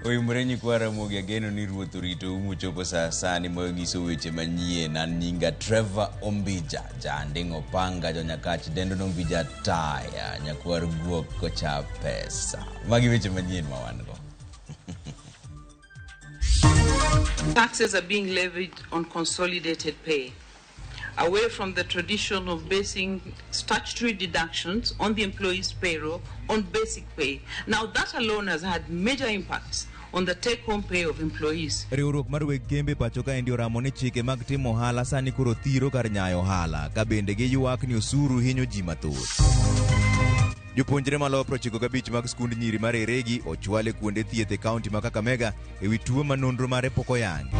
OIMORE nyikwa Ramogi ageno ni ruoth orito umo chopo saa sani mogiso weche manyien. An nyinga Trevor Ombija jandingo panga jonyakach dendo Ombija taya nyakwar guok kocha pesa. Magi weche manyien mawango. Taxes are being levied on consolidated pay, away from the tradition of basing statutory deductions on the employee's payroll on basic pay. Now that alone has had major impacts on the take-home pay of employees. Riwruok mar weg kembe pacho ka endi oramo ni chike mag timo ohala sani koro thiro kar nyayo ohala ka bende giywak ni osuru hinyo ji mathoth. Jopuonjre malo 95 mag skund nyiri mar Eregi ochwale kuonde thieth e kaunti ma Kakamega ewi tuo manonro mare pok oyangi.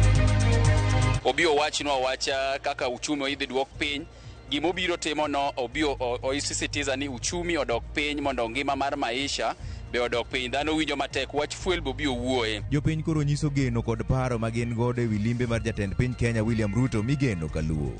Obio wachinwa wacha kaka uchumi oidhi duok piny, gimobiro timo no obio oisisitiza ni uchumi odok piny mondo ngima mar maisha be odok piny, dhano winjo matek wach fuel bobio wuoye. Jopiny koro nyiso geno kod paro magin gode ewi limbe mar jatend piny Kenya William Ruto migeno kaluo.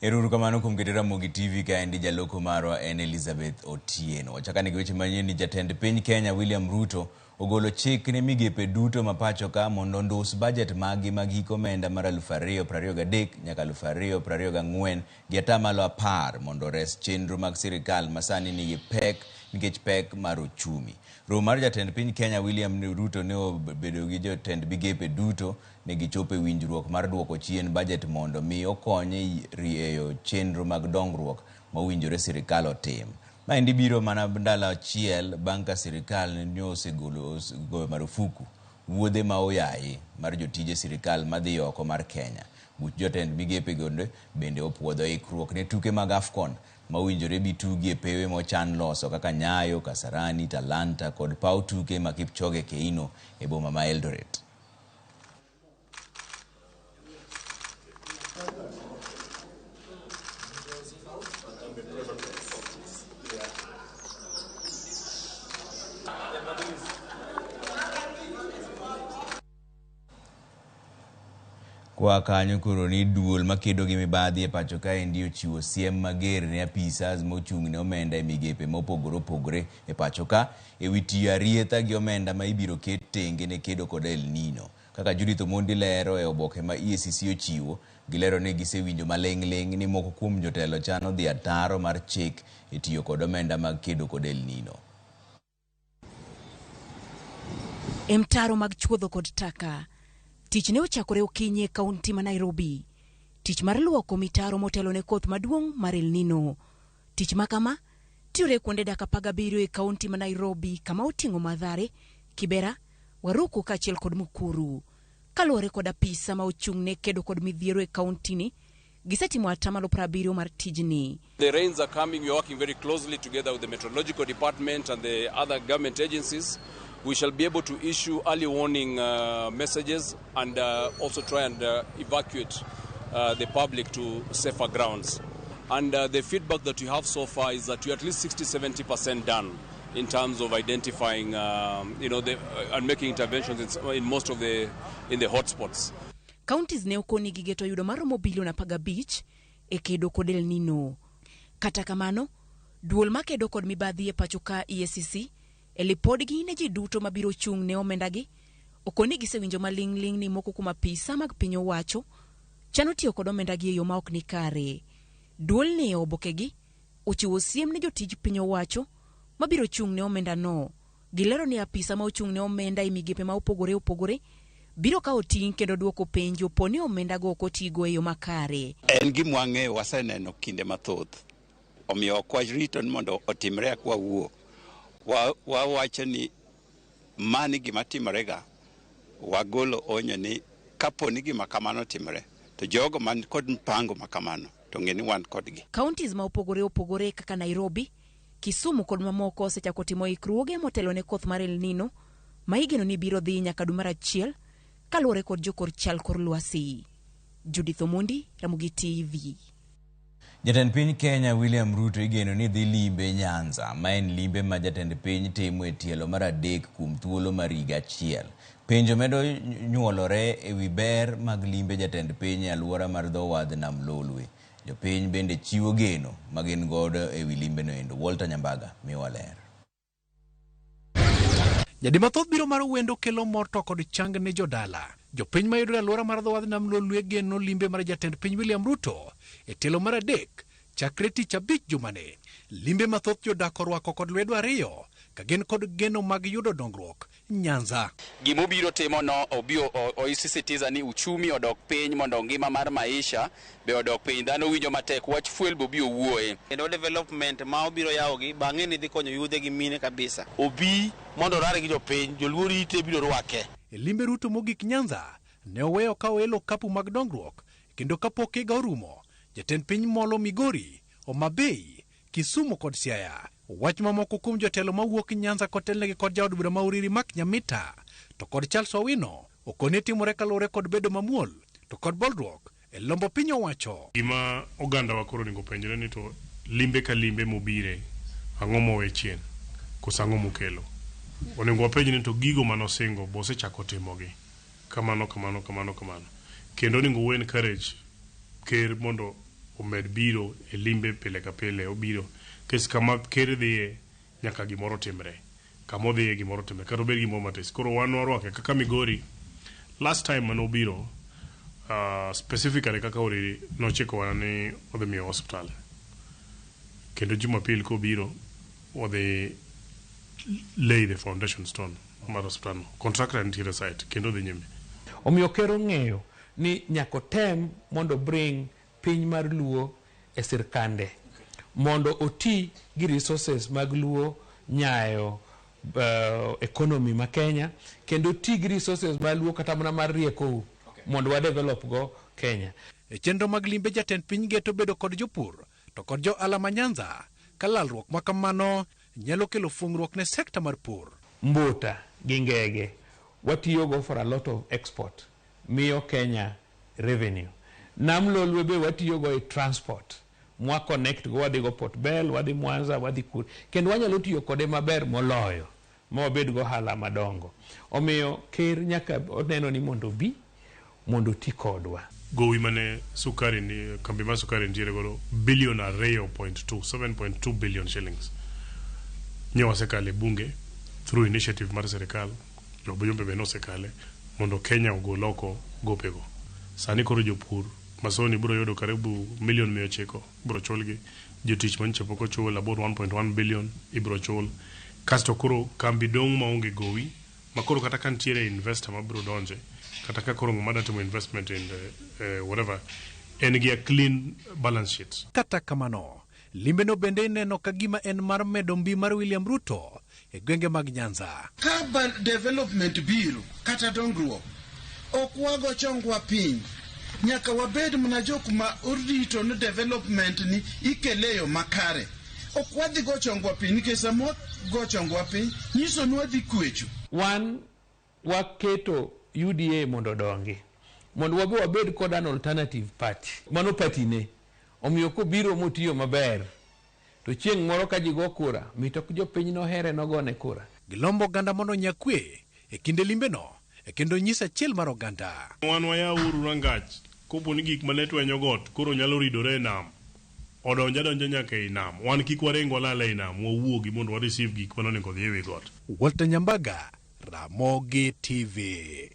Eruru kamano kuom keto Ramogi TV ka endi jaloko marwa en Elizabeth Otieno. Wachakani gi weche manyien ni jatend piny Kenya William Ruto ogolo chik ne migepe duto mapacho ka mondo ndos budget magi mag hiko omenda mar 2023 nyaka 2024 gi atamalo 10 mondo res chenro mag sirikal masani nigi pek nikech pek mar uchumi. Romo mar jatend piny Kenya William Ruto ne obedo gi jotend migepe duto ne gichopo e winjruok mar duoko chien budget mondo mi okonye rieyo chenro mag dongruok ma owinjore sirikal otim. Ma endi biro mana ndalo achiel bang' ka sirikal ne osegolo marufuku wuodhe ma oyaye mar jotije sirikal madhi oko mar Kenya. Buch jotend migepe gonde bende opuodho ikruok ne tuke mag AFCON ma owinjore bitugi e pewe mochan loso kaka Nyayo, Kasarani, Talanta kod paw tuke ma Kipchoge Keino e boma ma Eldoret. Kwa kanyo koro ni duol makedo gi mibadhi e pacho ka endi ochiwo siem mager ne apisas mochung' ne omenda e migepe mopogore opogore e pacho ka ewi tiyo arietha gi omenda ma ibiro ket tenge ne kedo kod El Nino. Kaka Judith Omondi lero e oboke ma EACC ochiwo, gilero ne gisewinjo maleng' ni moko kuom jotelo chano dhi ataro mar chik e tiyo kod omenda mag kedo kod El Nino. Mtaro mag chuodho kod taka tich ne ochakore okinyi e kaunti ma Nairobi. Tich mar luoko mitaro motelo ne koth maduong' mar El Nino. Tich makama tiyore kuonde dak 17 e kaunti ma Nairobi kama oting'o Mathare, Kibera, Waruku kaachiel kod Mukuru. Kaluwore kod apisa ma ochung' ne kedo kod midhiero e kaunti ni, gisetimo atamalo 70 mar tijni. The rains are coming. We are working very closely together with the Meteorological Department and the other government agencies. We shall be able to issue early warning messages and also try and evacuate the public to safer grounds. And the feedback that we have so far is that we're at least 60-70% done in terms of identifying, and making interventions in most of the hotspots. Counties ne okoni gi geto yudo maromo bilion 15 e kedo kod El Nino. Kata kamano, duol ma kedo kod mibadhi e pacho ka EACC elipodgi ne ji duto mabiro chung' ne omenda gi okoni gisewinjo maling' ni moko kuma pisa mag piny owacho chano tiyo kod omenda gi e yo ma ok ni kare. Duol ne oboke gi ochiwo siem ne jotij piny owacho mabiro chung' ne omenda no. Gilero ni apisa ma ochung' ne omenda e migepe ma opogore biro ka oting' kendo duoko penjo poni omenda go okotigo e yo makare. En gimwang'e waseneno kinde mathoth. Omiyo kwajrito mondo otimre akwa wuo. Wawacho ni mani gima timorega, wagolo onyo ni kaponi gima kamano timore to jogo man kod mpango makamano to ng'eni wan kodgi. Counties ma opogore kaka Nairobi, Kisumu kod mamoko osechako timo ikruoge motelo ne koth mar El Nino ma igeno ni biro dhi nyaka dwe mar 1 kaluwore kod jokor chal kor lwasi. Judith Omondi, Ramogi TV. Jatend piny Kenya William Ruto igeno ni dhi limbe Nyanza, ma en limbe ma jatend piny timo e tielo mar 3 kuom thuolo mar higa achiel. Penjo medo nyuolore e wi ber mag limbe jatend piny e alwora mar dho wadh Nam Lolwe. Jopiny bende chiwo geno magin godo e wi limbeno endo. Walter Nyambaga miwa ler. Jadi mathoth biro mar wendo kelo mor to kod chang ne jodala. Jopiny mayudore alwora mar dho wadh nam Lolwe geno limbe mar jatend piny William Ruto e telo mar adek chakre tich abich jumane. Limbe mathoth jodak orwako kod lwedo ariyo ka gin kod geno mag yudo dongruok Nyanza. Gimobiro timo no obio oisisitiza ni uchumi odok piny mondo ngima mar maisha be odok piny, dhano winjo matek, wach fuel bo bio wuoe. Kendo development ma obiro yawogi bang'e ni dhi konyo yudhe gi mine kabisa. Obi mondo rare gi jopiny, joluori ite biro rwake. E limbe Ruto mogik Nyanza ne oweyo ka oelo kapu mag dongruok kendo kapok higa orumo jatend piny molo Migori, Homabay, Kisumu kod Siaya. Wach mamoko kuom jotelo mawuok Nyanza kotelnegi kod jaod bura mauriri Mak Nyamita to kod Charles Owino okone timore kalure kod bedo mamuol to kod bolruok e lombo piny owacho. Gima oganda wa koro ningo penjore ni to limbe ka limbe mobire ang'o mowe chien koso ang'o mokelo. Onego wapenj ni to gigo manosingo bose chako timogi kamano. Kendo onego we encourage ker mondo omed biro e limbe pile ka pile obiro. Kes kama ker dhiye nyaka gimoro timre. Kama odhiye gimoro timre. Kata obed gimoro matis. Koro wan warwake kaka Migori. Last time mano biro specifically kaka oriri nochiko wana ni odhi miyo hospital. Kendo Jumapil ko biro odhi lay the foundation stone mar hospital. Contractor nitiere site kendo dhi nyime. Omiyo kero ng'eyo ni nyako tem mondo bring piny mar Luo e sirkande. Mondo oti gi resources mag Luo nyayo economy ma Kenya, kendo ti gi resources mag Luo kata mana mar rieko mondo wa develop go Kenya. E chenro mag limbe jatend piny geto bedo kod jopur to kod jo alama Nyanza kalalruok makamano nyalo kelo fungruok ne sekta mar pur. Mbuta gi ngege watiyogo for a lot of export miyo Kenya revenue. Nam Lolwe be watiyogo e transport. Mwa connect go wadhi go Port Bell, wadhi Mwanza, wadhi Kuru. Kendo wanyalo tiyo kode maber moloyo. Mawabed go hala madongo. Omiyo ker nyaka oneno ni mondo bi, mondo ti kodwa. Gowi mane sukari ni, kambi ma sukari nitiere godo billion ariyo 7.2 billion shillings. Nyewa sekale bunge through initiative mar serikal. Lobo yombe beno sekale mondo Kenya ogol oko gopego. Sani koro jopur masoni biro yudo karibu milion 900 biro chulgi. Jotich manche poko chul about 1.1 billion ibiro chul. Kasto koro kambi dong maonge gowi makoro kata kan tiere investor ma biro donje kata ka koro ng'ama timo investment in whatever en gi a clean balance sheet. Kata kamano limbe no bende neno kagima en mar medo mbi mar William Ruto e gwenge mag Nyanza. Urban development biro kata dongruok okwago chongwa piny nyaka wabed mna jokma orito no development ni ikeleyo makare. Okwadhi go chongwa piny nikech samo go chongwa piny nyiso ni wadhi kwecho. Wan waketo UDA mondo dongi mondo wabe wabed kod an alternative party. Mano party ne omiyo ko biro motiyo maber to chieng' moro ka jigo kura mitok jopiny no here nogone kura. Gilombo ganda mondo nyakwe e kinde limbe no e kendo nyisa chiel mar oganda. Wan waya uru rangach kopo ni gik manetwenyo got koro nyalo ridore e nam. Odonja nyaka e nam. Wan kik warengo lala e nam wawuogi mondo wa receive gik manonego dhi ewi got. Walter Nyambaga, Ramogi TV.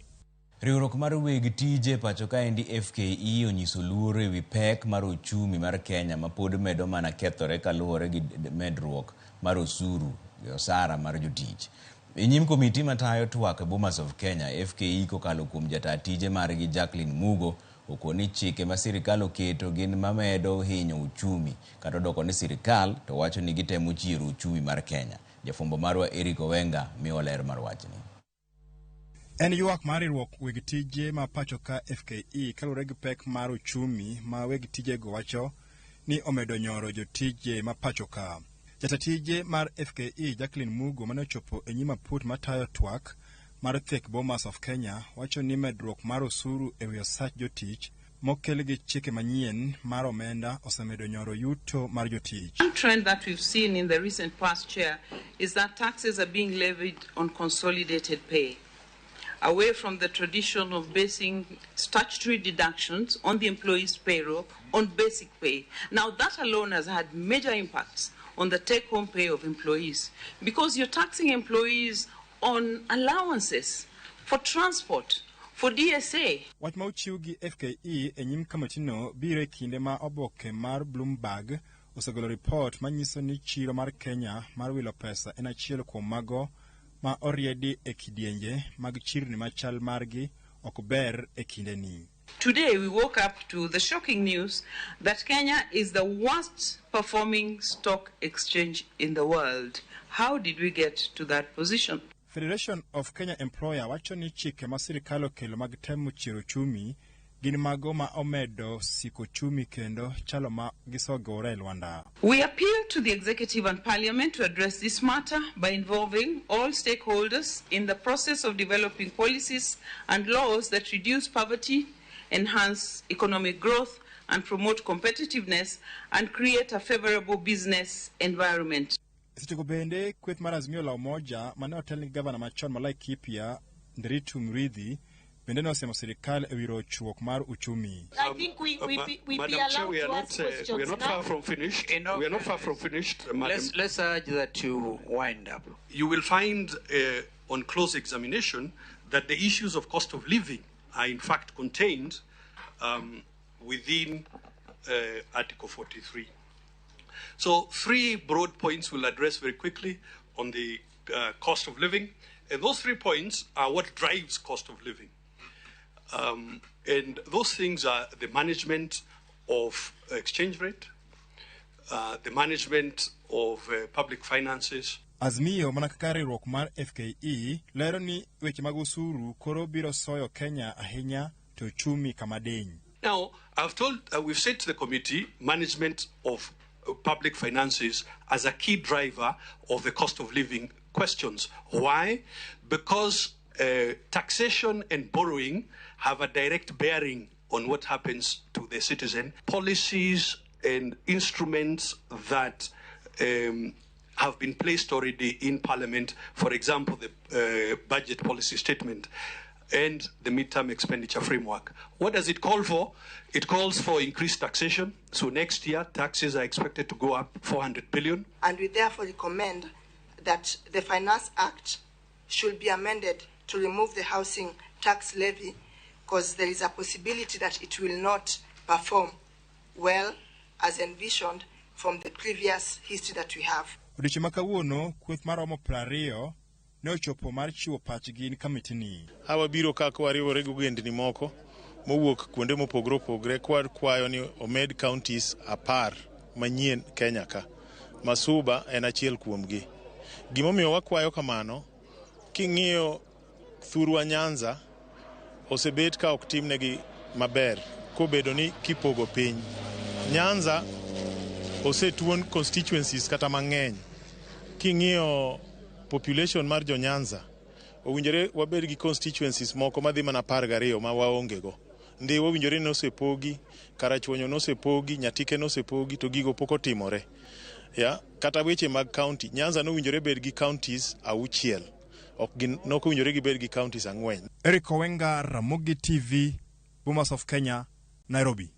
Riwruok mar weg tije pacho kaendi FKE onyiso luoro ewi pek mar uchumi mar Kenya mapod medo mana kethore kaluwore gi medruok mar osuru gi osara mar jotich. E nyim komiti matayo twak e Bomas of Kenya, FKE kokalo kuom jata tije margi Jacqueline Mugo okoni chike ma sirikal oketo gin mamedo hinyo uchumi kata doko ni sirikal to wacho ni gitemo chiero uchumi mar Kenya. Jafumbo marwa Eric Owenga miyo ler mar wachni. En ywak mar riwruok weg tije ma pacho ka FKE kalure gi pek mar uchumi ma weg tije go wacho ni omedo nyoro jotije ma pacho ka. Jatatije mar FKE Jacqueline Mugo mane ochopo e nyima put matayo twak mar thek Bomas of Kenya wacho ni medruok mar osuru e wi osach jotich mokel gi chike manyien mar omenda osemedo nyoro yuto mar jotich. One trend that we've seen in the recent past, Chair, is that taxes are being levied on consolidated pay. away from the tradition of basing statutory deductions on the employee's payroll on basic pay. Now, that alone has had major impacts on the take-home pay of employees because you're taxing employees on allowances for transport, for DSA. Wach ma ochiw gi FKE e nyim kamatino biro e kinde ma oboke mar Bloomberg osegolo ripot manyiso ni chiro mar Kenya mar wilo pesa en achiel kuom mago ma oriedi e kidienje mag chirni machal margi ok ber e kindeni. Today we woke up to the shocking news that Kenya is the worst performing stock exchange in the world. How did we get to that position? Federation of Kenya Employer wacho ni chike ma sirikal okelo mag temo chiro chumi gin mago ma omedo siko chumi kendo chalo ma gisogore Rwanda. We appeal to the executive and parliament to address this matter by involving all stakeholders in the process of developing policies and laws that reduce poverty, enhance economic growth, and promote competitiveness and create a favorable business environment. Sitiko bende kweth mar Azimio la Umoja mane otelni gavana machon Malai Kipia Nderitu Mridhi bende nosemo sirikal e wiro chuok mar uchumi. I think we be allowed to ask questions. We are not far from finished. We are not far from finished, Madam. Let's urge that you wind up. You will find on close examination that the issues of cost of living are in fact contained within Article 43. So 3 broad points we'll address very quickly on the cost of living. And those 3 points are what drives cost of living. And those things are the management of exchange rate, the management of public finances. Azimio manakaka riwruok mar FKE lero ni weche mag usuru koro biro soyo Kenya ahinya to chumi kamadeny. Now, we've said to the committee, management of public finances as a key driver of the cost of living questions. Why? Because taxation and borrowing have a direct bearing on what happens to the citizen. Policies and instruments that have been placed already in Parliament, for example, the budget policy statement and the midterm expenditure framework. What does it call for? It calls for increased taxation. So next year, taxes are expected to go up 400 billion. And we therefore recommend that the Finance Act should be amended to remove the housing tax levy because there is a possibility that it will not perform well as envisioned from the previous history that we have. Odiochieng' ma kawuono, kweth maromo 20 ne ochopo mar chiwo pachgi ni kamitini. Hawa biro kaka wariwore gi ogendni moko mowuok kuonde mopogore opogore kwayo ni omed counties 10 manyien Kenya ka. Masuba en achiel kuomgi. Gimomiyo wakwayo kamano, king'iyo thurwa Nyanza osebet ka ok timnegi maber kobedo ni kipogo piny. Nyanza osetuon constituencies kata mang'eny. King'iyo population mar jo Nyanza owinjore wabed gi constituencies moko madhi mana 12 ma waongego. Ndiwa owinjore nosepogi, Karachuonyo nosepogi, Nyatike nosepogi to gigo pok otimore. Kata weche mag county, Nyanza nowinjore bed gi counties 6. Nok owinjore gibed gi counties 4. Eric Owenga, Ramogi TV, Bomas of Kenya, Nairobi.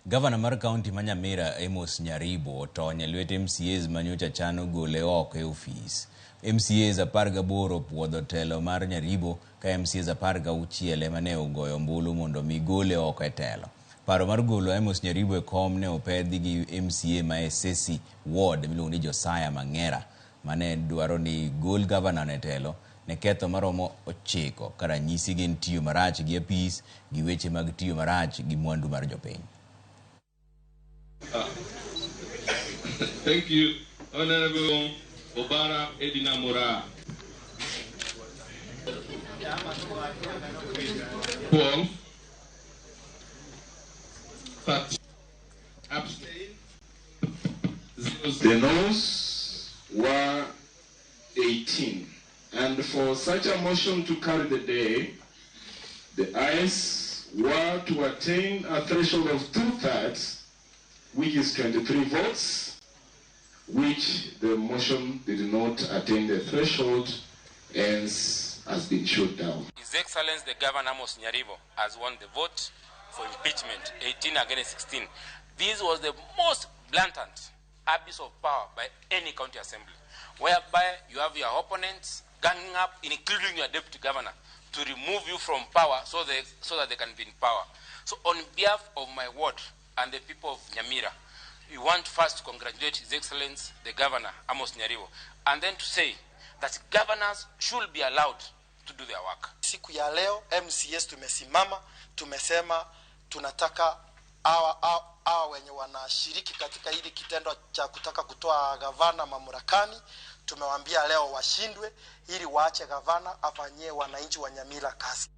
Gavana mar kaunti ma Nyamira Amos Nyaribo otony e lwet MCAs manyocha chano gole oko e ofis. MCAs 18 opuodho telo mar Nyaribo ka MCAs 16 ema ne ogoyo ombulu mondo mi gole oko e telo. Paro mar golo Amos Nyaribo e kom ne opedhi gi MCA ma Esesi Ward miluongo ni Josiah Mangera mane dwaro ni gol gavana ne telo ne ketho maromo 9 ka ranyisi gin tiyo marach gi apis gi weche mag tiyo marach gi mwandu mar jopiny. Thank you, Honorable Obara Edina Mora. Paul. Abstain. The noes were 18. And for such a motion to carry the day, the ayes were to attain a threshold of 2/3, which is 23 votes, which the motion did not attain the threshold, hence has been shut down. His Excellency the Governor Amos Nyaribo has won the vote for impeachment, 18 against 16. This was the most blatant abuse of power by any county assembly, whereby you have your opponents ganging up, including your deputy governor, to remove you from power so that they can be in power. So on behalf of my ward and the people of Nyamira, we want first to congratulate His Excellency the Governor Amos Nyaribo, and then to say that governors should be allowed to do their work. Siku ya leo MCS tumesimama, tumesema tunataka hawa wenye wanashiriki katika hili kitendo cha kutaka kutoa gavana mamlakani, tumewaambia leo washindwe ili waache gavana afanyie wananchi wa Nyamira kazi.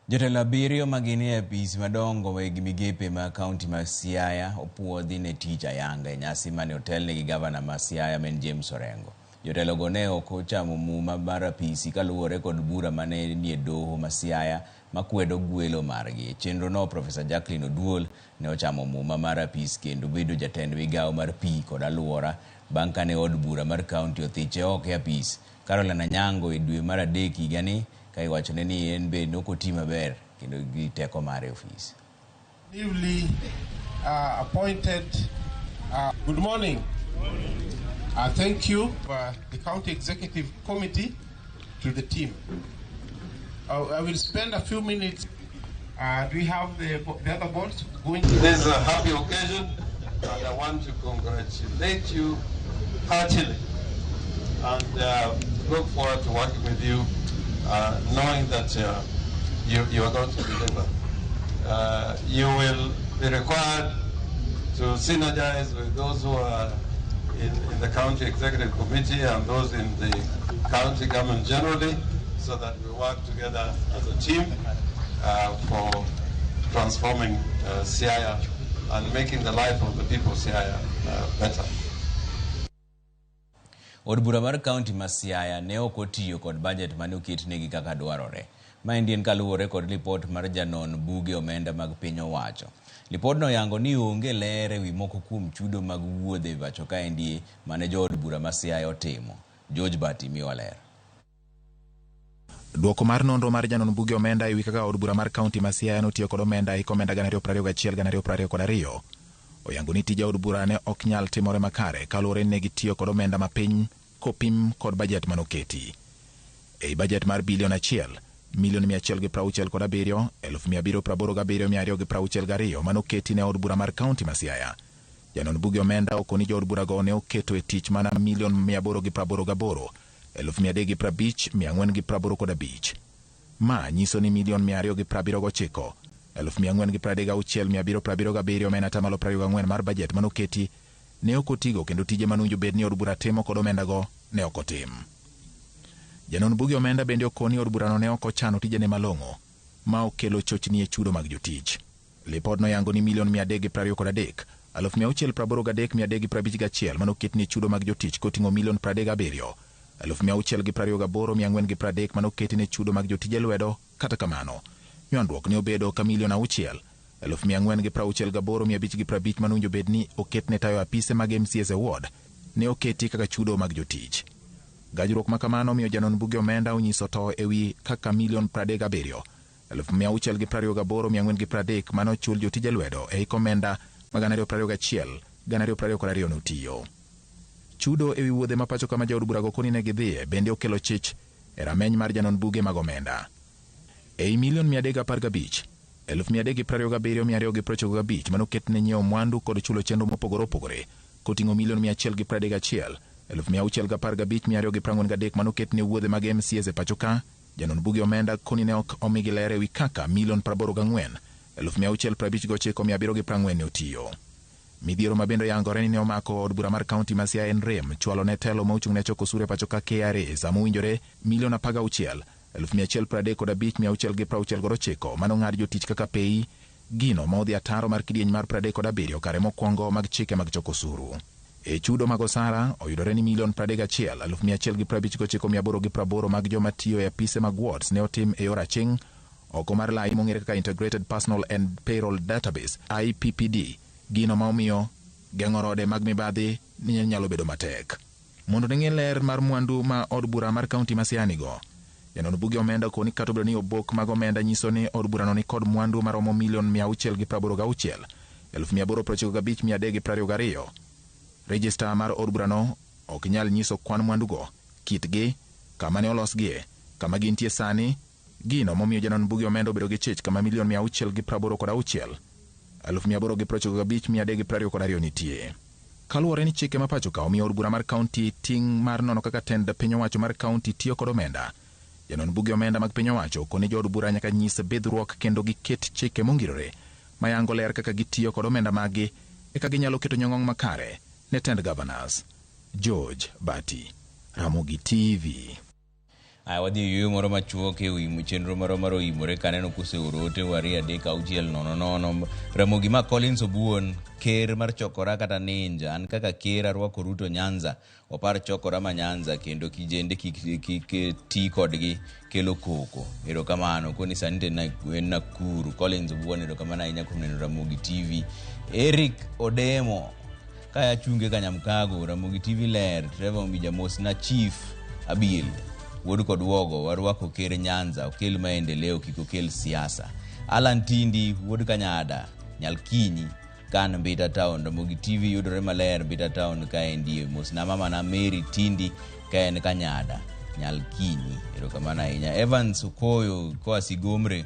Jotelo abiriyo magini apis madongo weg migepe ma kaunti ma Siaya opuodhi ne tich ayanga e nyasi mane otelne gi gavana ma Siaya men James Orengo. Jotelo go ne ok ochamo muma mar apisi kaluwore kod bura mane nie doho ma Siaya makwedo gwelo margi. Chenro no Professor Jacqueline Oduol ne ochamo muma mar apis kendo bedo jatend migawo mar pi kod alwora bang' kane od bura mar kaunti othiche oko e apis. Caroline Anyango e dwe mar adek higani ka iwachone ni en be nokoti maber kendo gi teko mare ofis. Newly appointed. Good morning. Thank you the County Executive Committee to the team. I will spend a few minutes. Do we have the other boards going? This is a happy occasion, and I want to congratulate you heartily, and look forward to working with you, knowing that you are going to deliver. You will be required to synergize with those who are in the County Executive Committee and those in the county government generally, so that we work together as a team for transforming Siaya and making the life of the people of Siaya better. Od bura mar kaunti ma Siaya ne ok otiyo kod budget mane oketnegi kaka dwarore. Maendi en kaluwore kod lipot mar janon buge omenda mag piny owacho. Lipodno yango ni onge ler ewi moko kuom chudo mag wuodhe pacho kaendi mane jood bura ma Siaya otimo. George Bati miwa ler. Duoko mar nonro mar janon buge omenda ewi kaka od bura mar kaunti ma Siaya notiyo kod omenda hik omenda 2021-2022 oyango ni tija od bura ne ok nyal timore makare kaluwore ni gitiyo kod omenda mapiny kopim kod bajet manoketi. Ei bajet mar bilion 1,167,787,262 manoketi ne od bura mar kaunti ma Siaya, janon buge omenda okoni jood bura go ne oketo e tich mana 1,885,485. Ma nyiso ni 2,479,436,777 mena tamalo 24 mar bajet manoketi ne okotigo kendo tije manunjo bed ni od bura timo kod omenda go ne okotim. Janon buge omenda bende okoni od burano ne okochano tijene malong'o ma okelo chochni e chudo mag jotich. Lipod no yango ni 1,323,683,351 manoketni chudo mag jotich koting'o 37,628,430 manoketni chudo mag jotije lwedo. Kata kamano, nywandruok ne obedo ka 6,468,550 manunjo bed ni oketne tayo apise mag MCS Award ne oketi kaka chudo mag jotich. Gajruok makamano miyo janon buge omenda onyiso to ewi kaka 1,37,628,430 manochul jotije lwedo e hik omenda mag 2021-2022 notiyo. Chudo ewi wuodhe ma pacho kama jaod bura go koni ne gidhiye bende okelo chich e rameny mar janon buge mag omenda. Ei 1,315,327,295 manoketne nyiewo mwandu kod chulo chenro mopogore opogore koting'o 1,131,615,243 manoketne wuodhe mag MCS e pacho ka, janon buge omenda koni ne ok omigi ler ewi kaka 84,659,740 otiyo. Midhiero mabendo yangore ni ne omako od bura mar kaunti ma Siaya en rem chwalo ne telo ma ochung' ne choko osuru e pacho ka KRA sama owinjore 16,135,669 manong'ad jotich kaka pei gino ma odhi ataro mar kidieny mar 37 kare mokwongo mag chike mag choko osuru. E chudo mag osara oyudore ni 31,159,880 mag joma tiyo e apise mag wards ne otim e yor aching' oko mar lai mong'ere kaka Integrated Personal and Payroll Database IPPD, gino ma omiyo geng'o rode mag mibadhi ni nyalo bedo matek. mondo neng'e ler mar mwandu ma od bura mar kaunti ma Siaya nigo. Janon buge omenda koni kata obedo ni obok mag omenda nyiso ni od burano ni kod mwandu maromo $686,000, 895,322. Rejista mar od burano ok nyal nyiso kwan mwandugo, kitgi, kama ne olosgie, kama gintie sani, gino momiyo janon buge omenda obedo gi chich kama $686,000, 895,322 nitie. Kaluwore ni chike ma pacho ka omiyo od bura mar kaunti ting' mar nono kaka tend piny owacho mar kaunti tiyo kod omenda. Janon buge omenda mag piny owacho koni jo od bura nyaka nyis bidhruok kendo giket chike mongirore mayango ler kaka gitiyo kod omenda maggi eka ginyalo keto nyong'ong makare ne tend governors. George Bati, Ramogi TV. Wadhi yuyo moro machuok e wi chenro moro mar OIMORE kaneno kuseoro ote wari 36000. Ramogi ma Collins Obuon, ker mar chokora kata ninja, an kaka ker arwako Ruto Nyanza, opar chokora ma Nyanza kendo kijende kik ti kodgi kelo koko. Erokamano koni sani en Nakuru. Collins Obuon, erokamano ahinya kuom neno Ramogi TV. Eric Odemo kaya chunge Kanyamkago, Ramogi TV ler. Trevor Mbijamos na Chief Abil wuod kod wogo warwako ker Nyanza, okel maendeleo kik okel siasa. Alan Tindi wuod Kanyada, Nyalkinyi kan Mbita Town. Ramogi TV yudore maler Mbita Town kaendi. Mosna mama na Mary Tindi kaen Kanyada, Nyalkinyi. Erokamano ahinya. Evans Okoyo koa Sigomre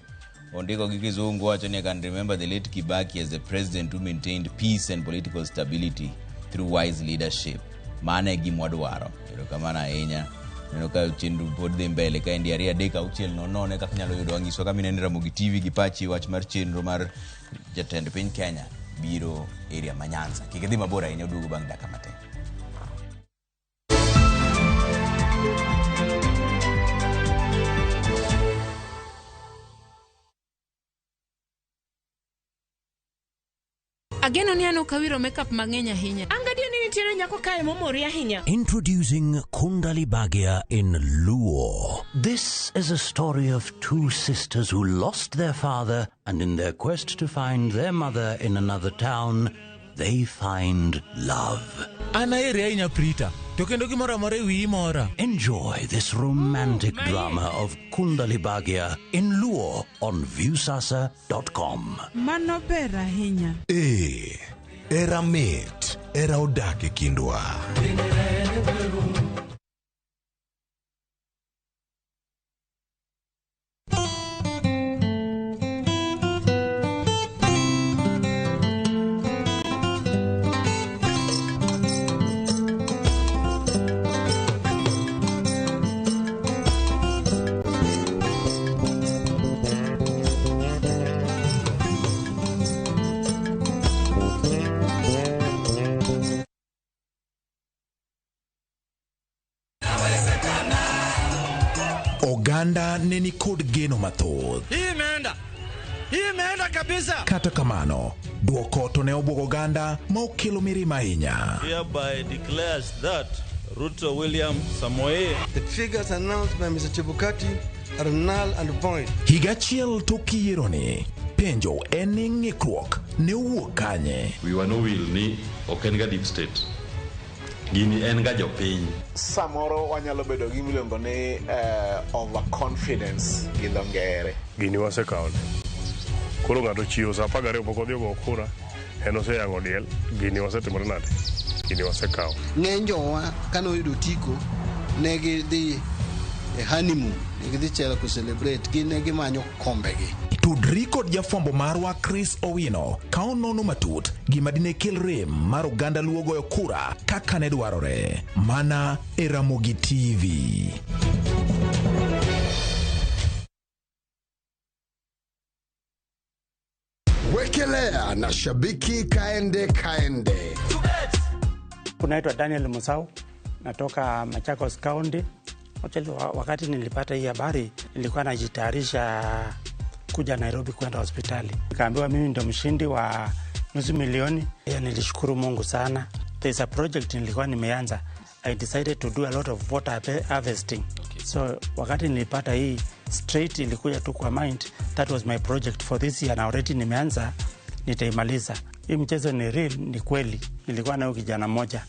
ondiko gi Kizungu wacho ni can remember the late Kibaki as the president who maintained peace and political stability through wise leadership. Mane gimwadwaro. Erokamano ahinya. Neno ka chenro pod dhi mbele ka endi 36000 kaka nyalo yudo wangiso kama ineni Ramogi TV gi pachi wach mar chenro mar jatend piny Kenya biro area ma Nyanza. Kik dhi mabor ahinya, oduogo bang' dakika matin. Ageno ni ano kawiro makeup mang'eny ahinya. Angadio ni nitiere nyako kae momori ahinya. Introducing Kundali Bagia in Luo. This is a story of two sisters who lost their father, and in their quest to find their mother in another town, they find love. Anaere ahinya Prita. To kendo gimoro amora wi mora. Enjoy this romantic drama of Kundali Bagia in Luo on viewsasa.com. Mano ber ahinya. Era mit, era odak e kindwa. Oganda neni kod geno mathoth. Imeenda kabisa. Kata kamano, duoko to ne obwogo oganda ma okelo mirima ahinya. Hereby declares that Ruto William Samoei. The figures announced by Mr. Chebukati are null and void. Higa achiel tok yieroni, penjo en ni ng'ikruok ne owuok kanye. Wiwa will ni ok en ga deep state. Gini en ga jopiny. Samoro wanyalo bedo gi miluongo ni overconfidence gi dho ngere. Gini wasekawo. Koro ng'ato chiwo sa 12 pok odhi go kura, en oseyang'o diel. Gini wasetimore nade? Gini wasekawo. Ng'eny jowa kane oyudo tiko ne gidhi e honeymoon, ne gidhi chelo ko celebrate, gin ne gimanyo kombegi. Tudri kod jafwambo marwa Chris Owino ka onono matut gima dine kel rem mar oganda Luo goyo kura kaka ne dwarore. Mana e Ramogi TV. Wekelea na shabiki kaende. Kunaitwa Daniel Musau, natoka Machakos County. Wakati nilipata hii habari nilikuwa najitayarisha kuja Nairobi kwenda hospitali. Nikaambiwa mimi ndo mshindi wa $500,000. Nilishukuru Mungu sana. There's a project nilikuwa nimeanza. I decided to do a lot of water harvesting. So wakati nilipata hii straight ilikuja tu kwa mind. That was my project for this year, na already nimeanza, nitaimaliza. Hii mchezo ni real, ni kweli. Nilikuwa na kijana mmoja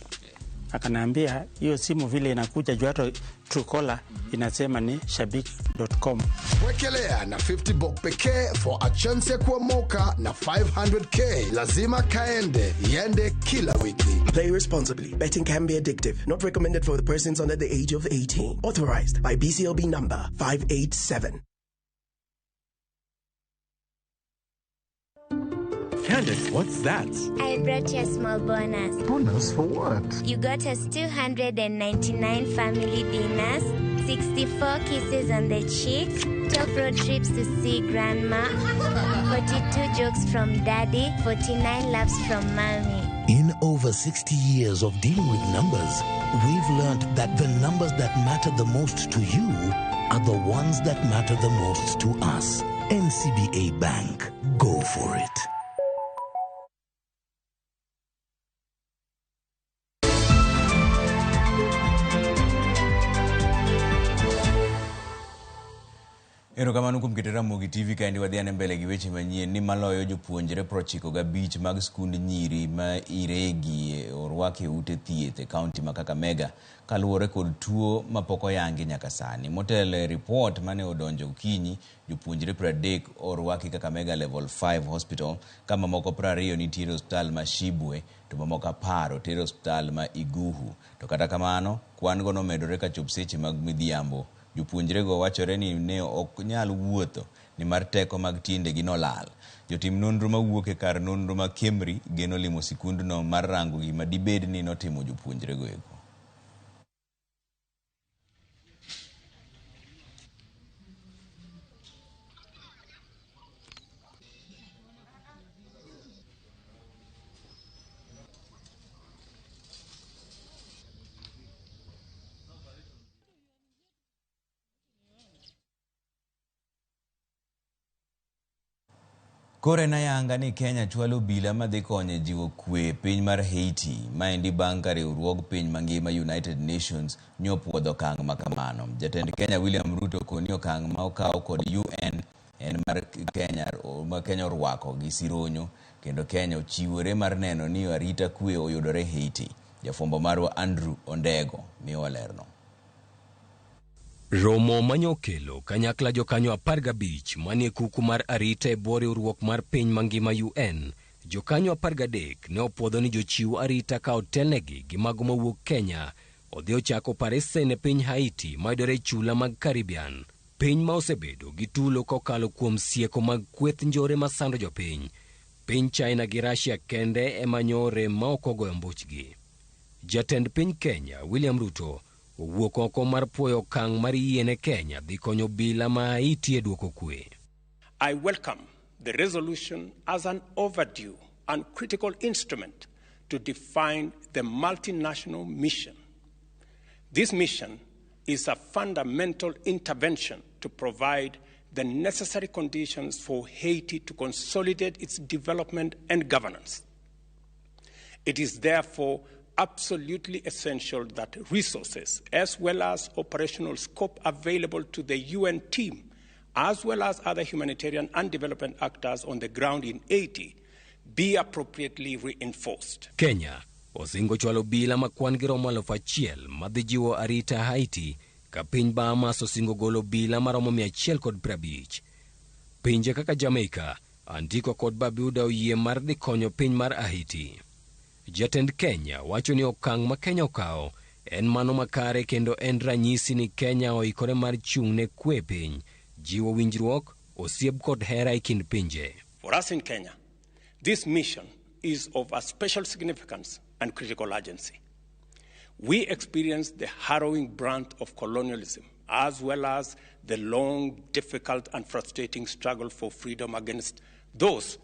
Akaniambia hiyo simu vile inakuja juu hata Truecaller inasema ni shabiki.com. Wekelea na 50 bob pekee for a chance ya kuomoka na 500k. Lazima kaende, yende kila wiki. Play responsibly. Betting can be addictive. Not recommended for the persons under the age of 18. Authorized by BCLB number 587. Candace, what's that? I brought you a small bonus. Bonus for what? You got us 299 family dinners, 64 kisses on the cheek, 12 road trips to see grandma, 42 jokes from daddy, 49 laughs from mommy. In over 60 years of dealing with numbers, we've learned that the numbers that matter the most to you are the ones that matter the most to us. NCBA Bank. Go for it. Erokamano kuom keto Ramogi TV kaendi wadhiane mbele gi weche manyien ni maloyo jopuonjre 95 mag skund nyiri ma iregi orwake ute thieth e kaunti ma Kakamega kaluwore kod tuo mapok oyangi nyaka sani. Motelo report mane odonjo okinyi, jopuonjre 30 orwaki Kakamega level 5 hospital, kama moko 20 nitiere hospital ma Shibwe to mamoko 10 tere hospital ma Iguhu. To kata kamano kwan go nomedore ka chop seche mag midhiambo. Jopuonjre go wachore ni ne ok nyal wuotho ni mar teko mag tiende gi nolal. Jotim nonro mawuok e kar nonro ma Kemri geno limo sikundno mar rango gima dibed ni notimo jopuonjre go ego. Kore na yanga ni Kenya chwalo bila madhi konye jiwo kwe piny mar Haiti, maendi bang' ka riwruog piny mangima United Nations nyopuodho kang' makamano. Jatend Kenya William Ruto koni okang' ma okawo kod UN en mar Kenya orwako gi sironyo, kendo Kenya ochiwore mar neno ni arita kwe oyudore Haiti. Jafwambo marwa Andrew Ondego miyo lerno. Romo manyokelo kanyakla jokanyo 15 manie kuku mar arita e bwo riwruok mar piny mangima UN. Jokanyo 13 ne opuodho ni jochiw arita ka otelnegi gi mago mawuok Kenya odhi ochako paresen e piny Haiti mayudore chula mag Caribbean, piny ma osebedo gi tulo kokalo kuom sieko mag kweth njore masando jopiny. Piny China gi Russia kende emanyore ma okogoyo mbuchgi. Jatend piny Kenya William Ruto owuok oko mar puoyo kang' mar yiene Kenya dhi konyo bila ma Haiti e duoko kwe. I welcome the resolution as an overdue and critical instrument to define the multinational mission. This mission is a fundamental intervention to provide the necessary conditions for Haiti to consolidate its development and governance. It is therefore absolutely essential that resources as well as operational scope available to the UN team as well as other humanitarian and development actors on the ground in Haiti be appropriately reinforced. Kenya osingo chwalo bila makwan gi romo 1,000 madhi jiwo arita Haiti ka piny Bahamas osingo golo bila maromo 150. Pinje kaka Jamaica, Antigua kod Barbuda oyie mar dhi konyo piny mar Haiti. Jatend Kenya wacho ni okang' ma Kenya okawo en mano makare kendo en ranyisi ni Kenya oikore mar chung' ne kwe piny, jiwo winjruok, osiep kod hera e kind pinje. For us in Kenya, this mission is of a special significance and critical urgency. We experienced the harrowing brunt of colonialism as well as the long, difficult and frustrating struggle for freedom against those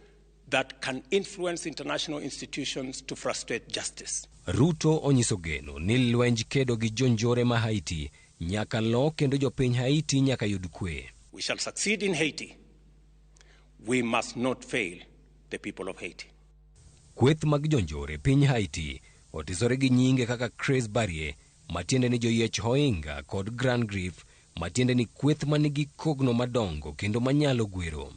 that can influence international institutions to frustrate justice. Ruto onyiso geno ni lwenj kedo gi jonjore ma Haiti nyaka lo kendo jopiny Haiti nyaka yud kwe. We shall succeed in Haiti. We must not fail the people of Haiti. Kweth mag jonjore piny Haiti otisore gi nyinge kaka Craze Barrier, matiende ni joyiech hoinga, kod Grand Grief, matiende ni kweth manigi kogno madongo kendo manyalo gwero.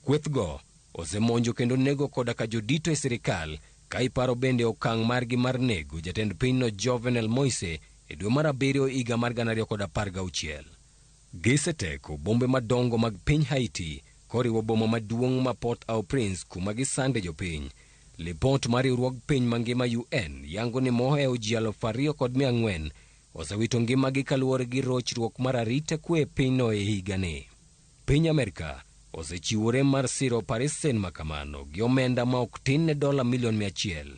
Kweth go osemonjo kendo nego koda ka jodito e sirikal ka iparo bende okang' margi mar nego jatend pinyno Jovenel Moise e dwe mar 7 higa mar 2016. Giseteko bombe madongo mag piny Haiti koriwo boma maduong' ma Port-au-Prince kuma gisande jopiny. Lipot mar riwruog piny mangima UN yango ni mohewo ji 2,400 osewito ngimagi kaluwore gi rochruok mar arita kwe e pinyno e higani. Piny Amerika osechiwore mar siro paresen makamano gi omenda ma ok tin ne $100 milion.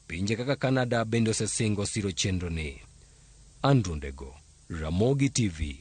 Pinje kaka Canada bende osesingo siro chenroni. Andrew Ndego, Ramogi TV.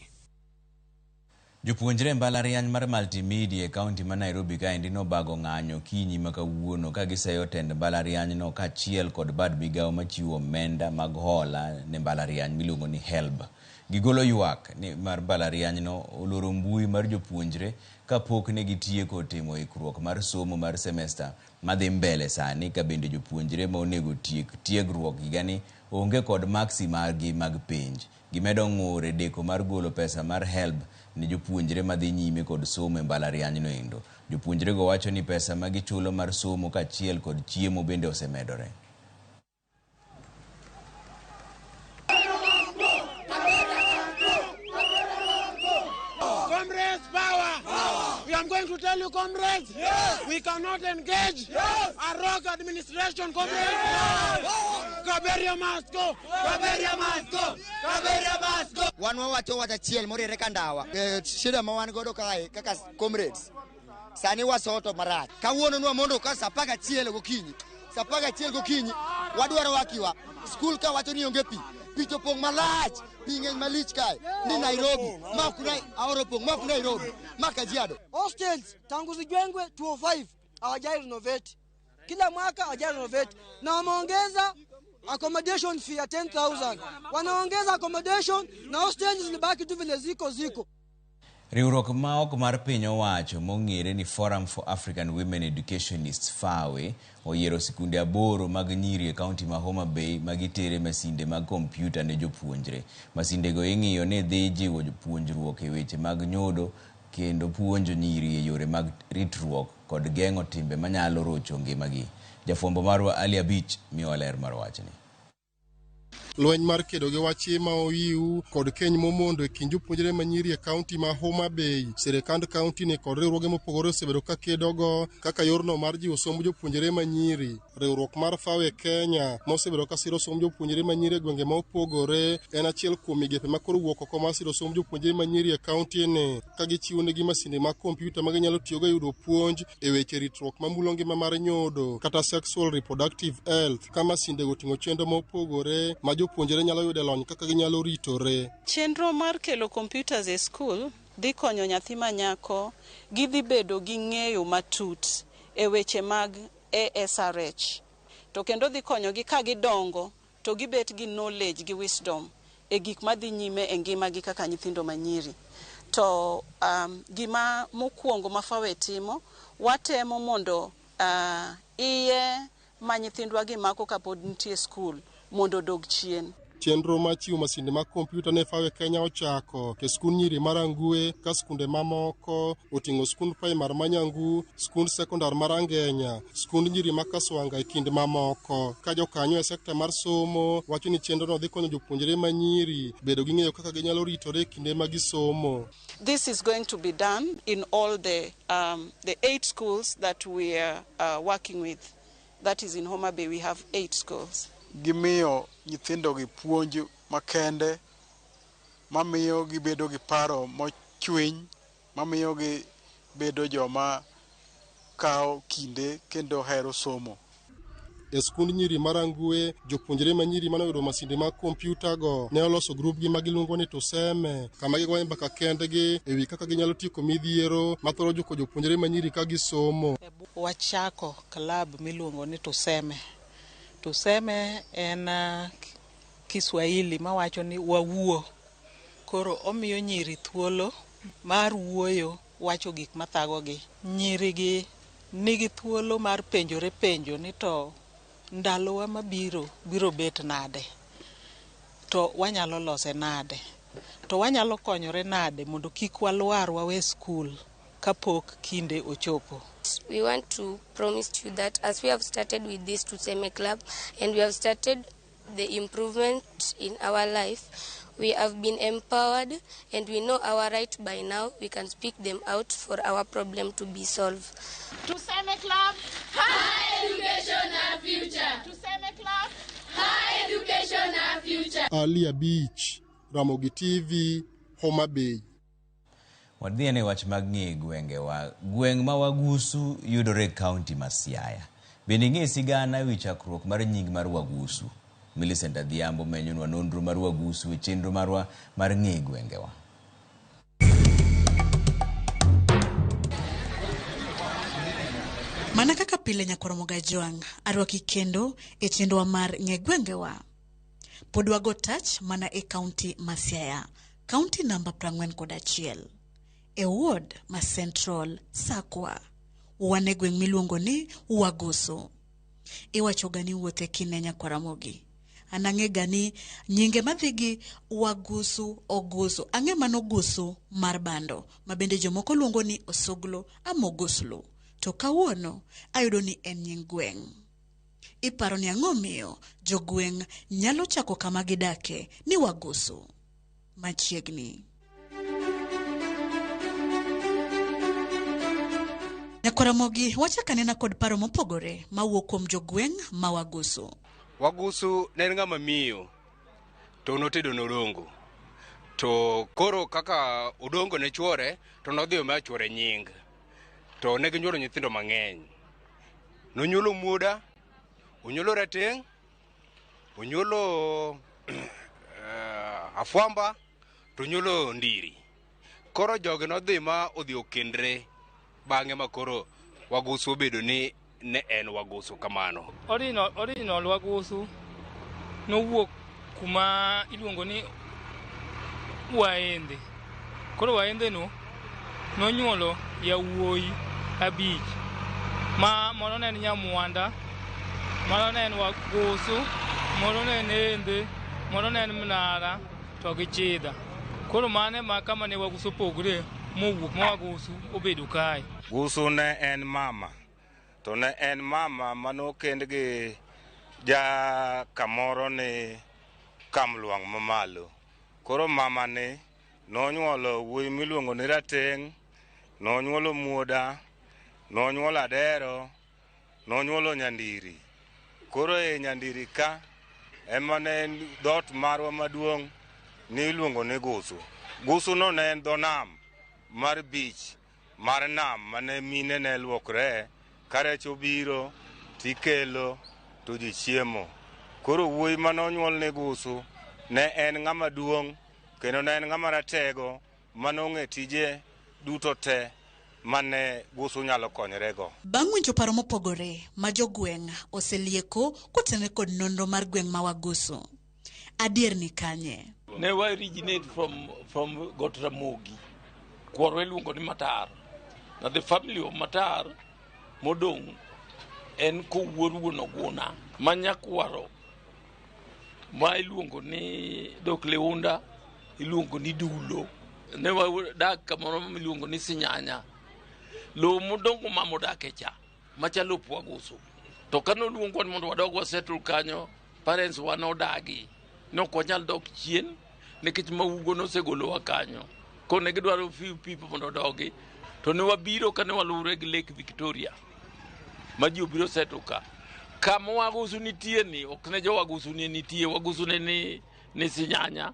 Jopuonjre mbalariany mar multimedia e kaunti ma Nairobi kaendi nobago ng'anyo kinyi ma kawuono ka giseyo tend mbalarianyno kaachiel kod bad migawo machiwo omenda mag hola ne mbalariany miluongo ni HELB. Gigolo ywak ni mar mbalarianyno oloro mbui mar jopuonjre kapok ne gitieko timo ikruok mar somo mar semester madhi mbele sani, ka bende jopuonjre ma onego tiegruok higani onge kod maksi margi mag penj. Gimedo ng'ure deko mar golo pesa mar HELB ni jopuonjre madhi nyime kod somo e mbalarianyno endo. Jopuonjre go wacho ni pesa ma gichulo mar somo kaachiel kod chiemo bende osemedore. Comrades, power! We are going to tell you, comrades, we cannot engage a rogue administration, comrades. Kaberia must go! Kaberia must go! Kaberia must go! One wacho wachachiel moriere kandawa. Shida ma wan godo kae kaka comrades. Sani wasoto marach. Kawuono nwa mondo ka sapaka chiel gokinyi. Sapaka chiel gokinyi. Wadwaro wakiwa. School ka wacho ni onge pi. Pi to pong malach. Pi ng'eny malich kae. Ni Nairobi. Makunai aoro pong. Makunai Nairobi. Makajiado. Hostels tangu zijengwe 205 hawajai renovate. Kila mwaka hawajai renovate. Na wameongeza accommodation fee ya 10,000. Wanaongeza accommodation na hostels zilibaki tu vile ziko. Riwruok ma ok mar piny owacho mong'ere ni Forum for African Women Educationists FAWE oyiero sikunde 8 mag nyiri e kaunti ma Homa Bay magitere masinde mag kompyuta ne jopuonjre. Masindego ing'iyo ne dhi jiwo jopuonjruok e weche mag nyodo kendo puonjo nyiri e yore mag ritruok kod geng'o timbe manyalo rocho ngimagi. Jafwambo marwa Ali Abich miyo ler mar wachni. Lweny mar kedo gi wachi ma oyiw kod keny momondo e kind jopuonjre manyiri e kaunti ma Homa Bay. Sirikand kaunti ni kod riwruoge mopogore osebedo ka kedogo kaka yorno mar jiwo somo jopuonjre manyiri. Riwruok mar FAWE Kenya mosebedo ka siro somo jopuonjre manyiri e gwenge ma opogore en achiel kuom migepe ma koro wuok oko mar siro somo jopuonjre manyiri e kaunti ni, ka gichiwo negi masinde mag kompyuta ma ginyalo tiyogo e yudo puonj e weche ritruok mamulo ngima mar nyodo kata sexual reproductive health, ka masinde oting'o chenro mopogore ma jopuonjre nyalo yudo lony kaka ginyalo ritore. Chenro mar kelo computers e school dhi konyo nyathi manyako gidhi bedo gi ng'eyo matut e weche mag ASRH, to kendo dhi konyogi ka gidongo to gibet gi knowledge gi wisdom e gik madhi nyime e ngimagi kaka nyithindo manyiri. To gima mokwongo ma FAWE timo, watemo mondo iye ma nyithindwa gi mako kapod nitie school mondo dog chien. Chenro ma chiwo masinde mag kompyuta ne FAWE Kenya ochako ke skund nyiri mar Angwe, ka skunde mamoko oting'o skund primar ma Nyangu, skund sekondar mar Angenya, skund nyiri ma Kaswanga e kind mamoko. Ka jokanyo e sekta mar somo wacho ni chenrono dhi konyo jopuonjre manyiri bedo gi ng'eyo kaka ginyalo ritore kinde ma gisomo. This is going to be done in all the 8 schools that we are working with. That is in Homa Bay, we have 8 schools. Gimiyo nyithindo gi puonj makende, mamiyo gibedo gi paro mochwiny, mamiyo gi bedo joma kao kinde kendo hero somo. E skund nyiri mar Angwe, jopuonjre manyiri mano yudo masinde mag kompyuta go ne oloso grupgi ma giluongo ni Tuseme, kama gigoyo mbaka kendgi ewi kaka ginyalo tieko midhiero mathoro juko jopuonjre manyiri ka gisomo. Wachako club miluongo ni Tuseme. Tuseme en Kiswahili mawacho ni wawuo. Koro omiyo nyiri thuolo mar wuoyo, wacho gik mathagogi. Nyiri gi nigi thuolo mar penjore penjo ni to ndalowa mabiro biro bet nade, to wanyalo lose nade, to wanyalo konyore nade mondo kik walwar wawe skul kapok kinde ochopo. But we want to promise you that as we have started with this Tuseme Club and we have started the improvement in our life, we have been empowered and we know our right by now. We can speak them out for our problem to be solved. Tuseme Club, high education and future. Tuseme Club, high education and future. Alia Beach, Ramogi TV, Homa Bay. Wadhiane wach mag ng'e gwengewa. Gweng' ma Wagusu yudore kaunti ma Siaya. Bende ng'e sigana wi chakruok mar nying mar Wagusu. Millicent Adhiambo menyonwa nonro mar Wagusu e chenro marwa mar ng'e gwengewa. Mana kaka pile nyakoromoga Joang, arwaki kendo e chenrowa mar ng'e gwengewa. Pod wago tach mana e kaunti ma Siaya, kaunti namba 41. E ward ma Central Sakwa, wane gweng' miluongo ni Wagusu. Iwacho gani wuothe kinenya kwa Ramogi. Anang'e gani nyinge madhigi Wagusu, Ogusu, ang'e mano Gusu mar bando, mabende jomoko luongo ni Osoglo ama Oguslu. To kawuono ayudo ni en nying gweng'. Iparo ni ang'o miyo jogweng' nyalo chako kama gidake ni Wagusu machiegni. Nyakoromogi wacha kanena kod paro mopogore mawuok kuom jogweng' ma Wagusu. Wagusu ne en ng'ama miyo to notedo nodongo. To koro kaka odongo ne chuore to nodhi omiyo chuore nying. To ne ginyuolo nyithindo mang'eny. Nonyuolo muoda, onyuolo rateng', onyuolo afwamba, to onyuolo ndiri. Koro joge nodhi ma odhi okendre bang'e ma koro Wagusu obedo ni ne en Wagusu kamano. Original Wagusu nowuok kuma iluongo ni Waende. Koro Waende no nonyuolo yawuoyi 5. Moro ne en Nyamwanda, moro ne en Wagusu, moro ne en Ende, moro ne en Mnara, to gi Chidha. Koro mane ma kama ne Wagusu pogre mowuok ma Wagusu obedo kae. Gusu ne en mama. To ne en mama manokend gi ja kamoro ni Kamluang mamalo. Koro mama ni nonyuolo wuoyi miluongo ni Rateng', nonyuolo muoda, nonyuolo adero, nonyuolo nyandiri. Koro e nyandiri ka ema ne en dhoot marwa maduong' ni iluongo ni Gusu. Gusu no ne en dho nam mar beach mar nam mane mine ne luokre ka rech obiro tikelo to ji chiemo. Koro wuoyi manonyuol ne Gusu ne en ng'ama duong' kendo ne en ng'ama ratego manong'e tije duto te mane Gusu nyalo konyorego. Bang' winjo paro mopogore ma jogweng' oselieko kotene kod nonro mar gweng' ma Wagusu. Adier ni kanye? Ne wa originate from Got Ramogi. Kwarwa iluongo ni Matar. Now the family of Matar modong en kowuor wuon Oguna manyakwaro ma iluongo ni Dok Leunda, iluongo ni Dulo. Ne wadak kamoro miluongo ni Sinyanya. Lo modongo mamodake cha machalo Wagusu. To kano luongo ni mondo wadog wasettle kanyo, parents wa nodagi. Nok wanyal dok chien nikech maugo nosegolowa kanyo. Ko ne gidwaro few people mondo dogi. To ne wabiro kane walure gi Lake Victoria. Ma ji obiro settle ka. Kama Wagusu nitie ni ok ne jo Wagusu ni nitie, Wagusu ne ni Sinyanya.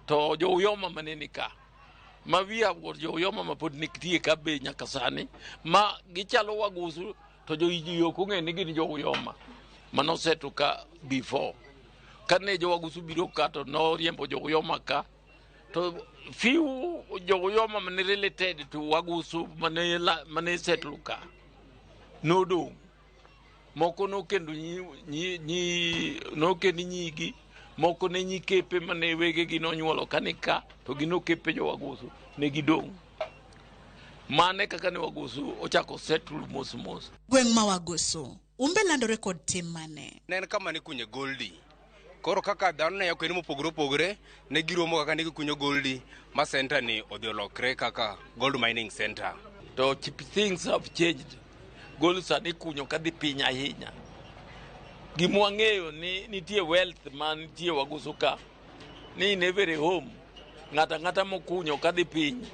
To jo Uyoma mane ni ka. Ma wiya jo Uyoma ma pod nitie ka be nyaka sani. Ma gichalo Wagusu to jo Ijiyok ong'e ni gin jo Uyoma. Mano settle ka before. Kane jo Wagusu biro ka to no riembo jo Uyoma ka. To few jo Uyoma mane related to Wagusu mane settle ka. No do. Moko no kendo no kendi nyigi, moko ne nyikepe mane wege gi nonyuolo kanika, to gino kepe jo Wagusu ne gidong'. Mane kaka ne Wagusu ochako settle mos. Gweng' ma Wagusu, umbe landore kod tim mane? Ne en kama ne kunye goldi. Koro kaka dhano ne yakweni mopogore ne giromo kaka ne gikunyo goldi ma center ni odhi olokre kaka gold mining center. To things have changed gold sani kunyo kadhi piny ahinya. Gimwang'eyo ni nitie wealth man nitie waguso ka, ni in every home, ng'ata mokunyo kadhi piny,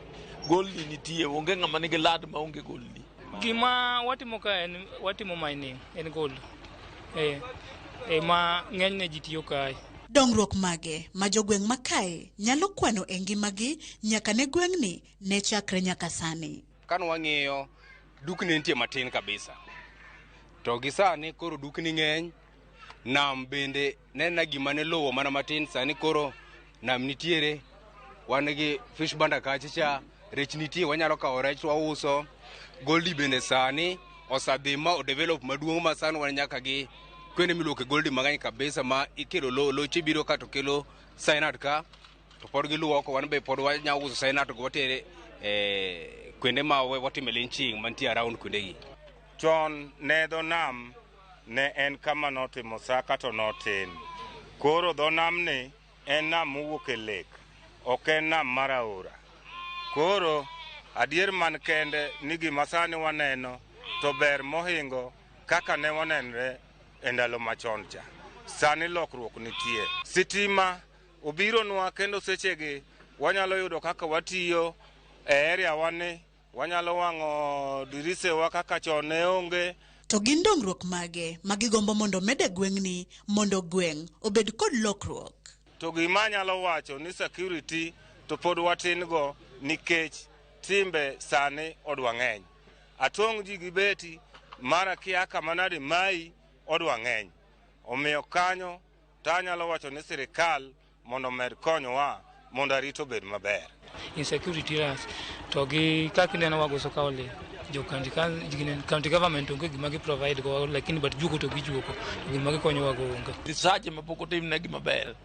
gold nitie, onge ng'ama nigi lad maonge gold. Gima watimo ka en watimo mining en gold. Ma ng'enyne ji tiyo kae. Dongruok mage ma jogweng' makae nyalo kwano e ngimagi nyaka ne gweng'ni ne chakre nyaka sani. Kan wang'iyo dukni nitie matin kabisa. To gi sani koro dukni ng'eny, nam bende nena gima ne lowo mana matin, sani koro nam nitiere, wan gi fish banda kachicha, rech nitie, wanyalo kawo rech wauso. Goldi bende sani osadhi ma o develop maduong' ma sani wan nyaka gi kwene miluoke goldi mang'eny kabisa ma ikelo loche biro ka to kelo cyanide ka to pod giluoko, wan be pod wanyalo uso cyanide go watere kwende ma watime lynching mantie around kwendegi. Chon ne dho nam ne en kama notimo saka to notin. Koro dho nam ni en nam mowuok e lek, ok en nam mar aora. Koro adier man kende ni gima sani waneno to ber mohingo kaka ne wanenre e ndalo machon cha. Sani lokruok nitie. Sitima obironwa kendo sechegi wanyalo yudo kaka watiyo e area wani, wanyalo wang'o dirisewa kaka chon ne onge. To gin dongruok mage magigombo mondo mede gweng'ni mondo gweng' obed kod lokruok. To gima nyalo wacho ni security to pod watin go nikech timbe sani odwa ng'eny. Atong' ji gibeti mara kia kamanade mai odwa ng'eny. Omiyo kanyo ta nyalo wacho ni sirikal mondo med konyowa mondo arito bed maber. Insecurity ras to gi kaka neno wagoso ka ole jo county government onge gima gi provide go, lakini but juko to gijuko to gima gi konyo wago onge. Research mapok otim ne gima ber.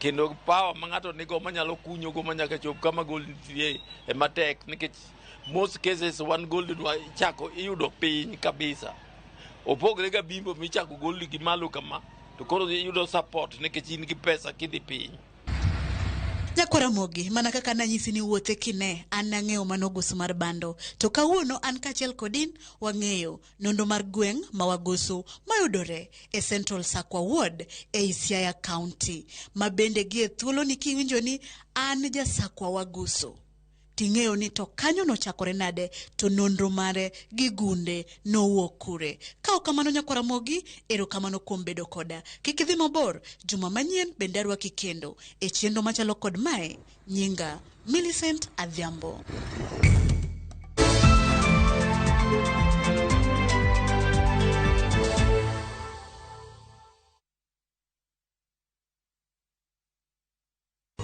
Kendo power ma ng'ato nigo manyalo kunyo go manyaka chop kama gold nitie e matek, nikech most cases one gold dwa chako iyudo piny kabisa. Opogre ga bimbo michako gold gi malo kama, to koro iyudo support nikech in gi pesa kidhi piny. Nyakwara Mogi, mana kaka nanyisi ni wuothe kine, an nang'eyo manogoso mar bando. To kawuono an kachiel kodin wang'eyo nondo mar gweng' ma wagoso mayudore e Central Sakwa Ward e Siaya County. Ma bende gie thuolo ni kiwinjo ni an ja Sakwa wagoso. Ting'eyo ni to kanyo nochakore nade, to nonro mare gi gunde nowuok kure. Kao kamano Nyakwara Mogi, ero kamano kuom bedo koda. Kik idhi mabor, juma manyien bende arwaki kendo e chenro machalo kod mae. Nyinga Millicent Adhiambo.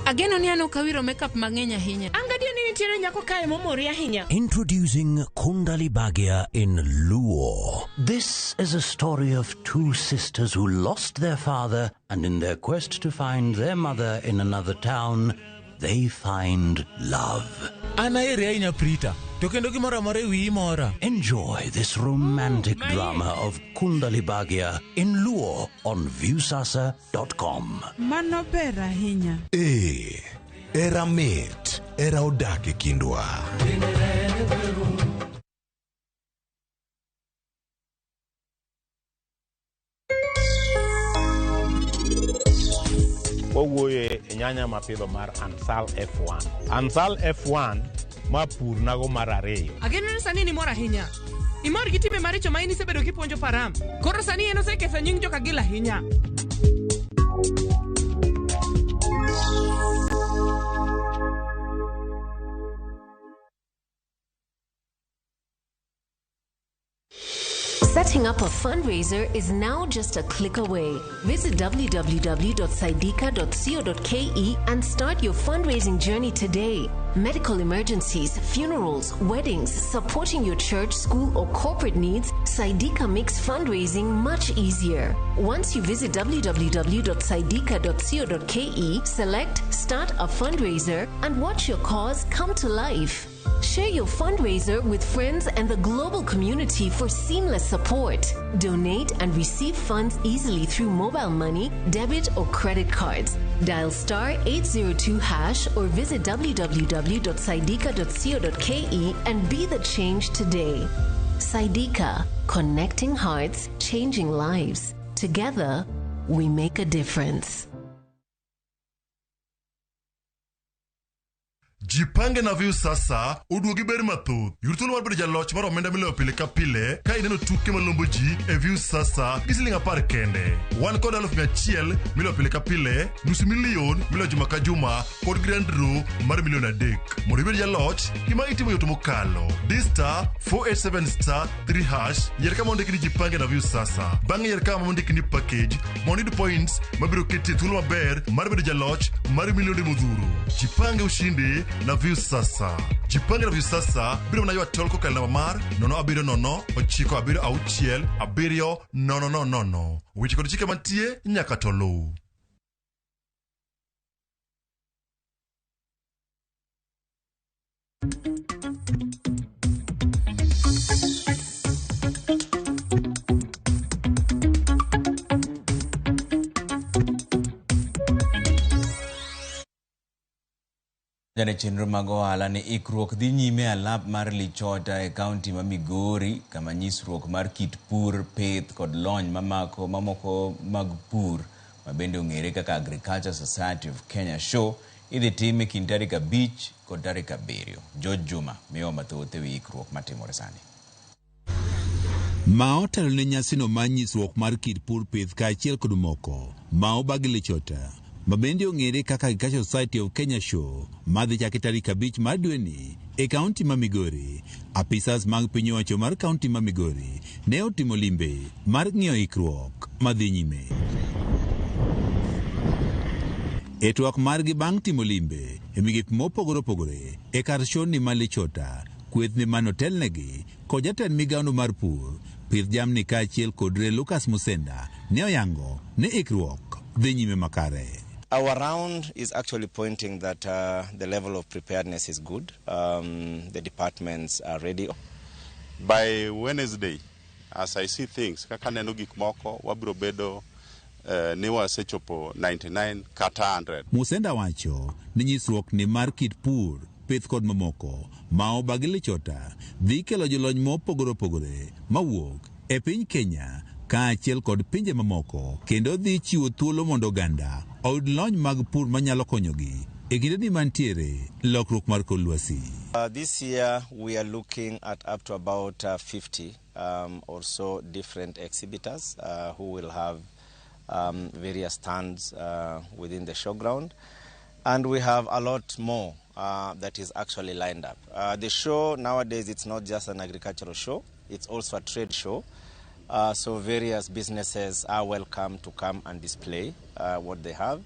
Ageno ni ano kawiro makeup mang'eny ahinya. Angadio ni nitiere nyako kae momori ahinya. Introducing Kundali Bagia in Luo. This is a story of two sisters who lost their father, and in their quest to find their mother in another town, they find love. Enjoy this romantic drama of Kundali Bagia in Luo on viewsasa.com. Mano ber ahinya. Era mit, era odak e kindwa. Wawuoye e nyanya mapidho mar Ansal F1. Ansal F1 ma pur nago mar ariyo. Ageno ni sani ni mor ahinya. Imor gi time maricho ma inisebedo kipuonjo param. Koro sani en oseketho nying joka gila ahinya. Setting up a fundraiser is now just a click away. Visit www.saidika.co.ke and start your fundraising journey today. Medical emergencies, funerals, weddings, supporting your church, school, or corporate needs, Saidika makes fundraising much easier. Once you visit www.saidika.co.ke, select Start a Fundraiser and watch your cause come to life. Share your fundraiser with friends and the global community for seamless support. Donate and receive funds easily through mobile money, debit, or credit cards. Dial *802# or visit www.saidika.co.ke and be the change today. Saidika, connecting hearts, changing lives. Together, we make a difference. Jipange na view sasa uduogi beri mathoth. Yurthuolo mar bedo jaloch mar omenda miloyo pile ka pile ka ineno tuke malombo ji e view sasa gi siling 10 kende. Wan kod 100,000 miloyo pile ka pile, $500,000 miloyo juma ka juma kod grand draw mar $1,300,000. Mondo ibed jaloch, gima itimo yot mokalo. Star 487 3#, yier kama ondiki ni jipange na view sasa. Bang'e yier kama ondiki ni package mondo iyud points mabiro keti thuolo maber mar bedo jaloch mar milionde modhuro. Jipange ushindi na view sasa. Jipange na view sasa biro mana ywa tol kokalo namba mar 070966700. Weche kod chike mantie nyaka to luw. Jane chenro mag ohala ni ikruok dhi nyime alap mar Lichota e kaunti ma Migori kama nyisruok mar kit pur, pith kod lony mamoko mag pur mabende ong'ere kaka Agriculture Society of Kenya Show idhi tim e kind tarik 5 kod tarik 7. George Juma miyo mathoth ewi ikruok matimore sani. Ma otelo ne nyasino mar nyisruok mar kit pur, pith kaachiel kod moko ma obagi Lichota mabende ong'ere kaka Agriculture Society of Kenya Show madhi chake tarik 5 mar dweni e kaunti ma Migori. Apisas mag piny owacho mar kaunti ma Migori ne otimo limbe mar ng'iyo ikruok madhi nyime. E twak margi bang' timo limbe e migepe mopogore opogore e kar shoni ma Lichota, kwethne manotelnegi kod jatend migaono mar pur, pith jamni kaachiel kod Lucas Musenda ne oyango ne ikruok dhi nyime makare. Our round is actually pointing that the level of preparedness is good. The departments are ready. By Wednesday, as I see things, kaka neno gik moko wabiro bedo ni wasechopo 99 kata 100. Musenda wacho ni nyisruok ni mar kit pur, pith kod mamoko ma obagi Lichota dhi kelo jolony mopogore opogore mawuok e piny Kenya kaachiel kod pinje mamoko, kendo dhi chiwo thuolo mondo oganda oyud lony mag pur manyalo konyogi e kinde mantiere lokruok mar kor lwasi. This year we are looking at up to about 50 or so different exhibitors who will have various stands within the showground, and we have a lot more that is actually lined up. The show nowadays, it's not just an agricultural show, it's also a trade show. So various businesses are welcome to come and display what they have.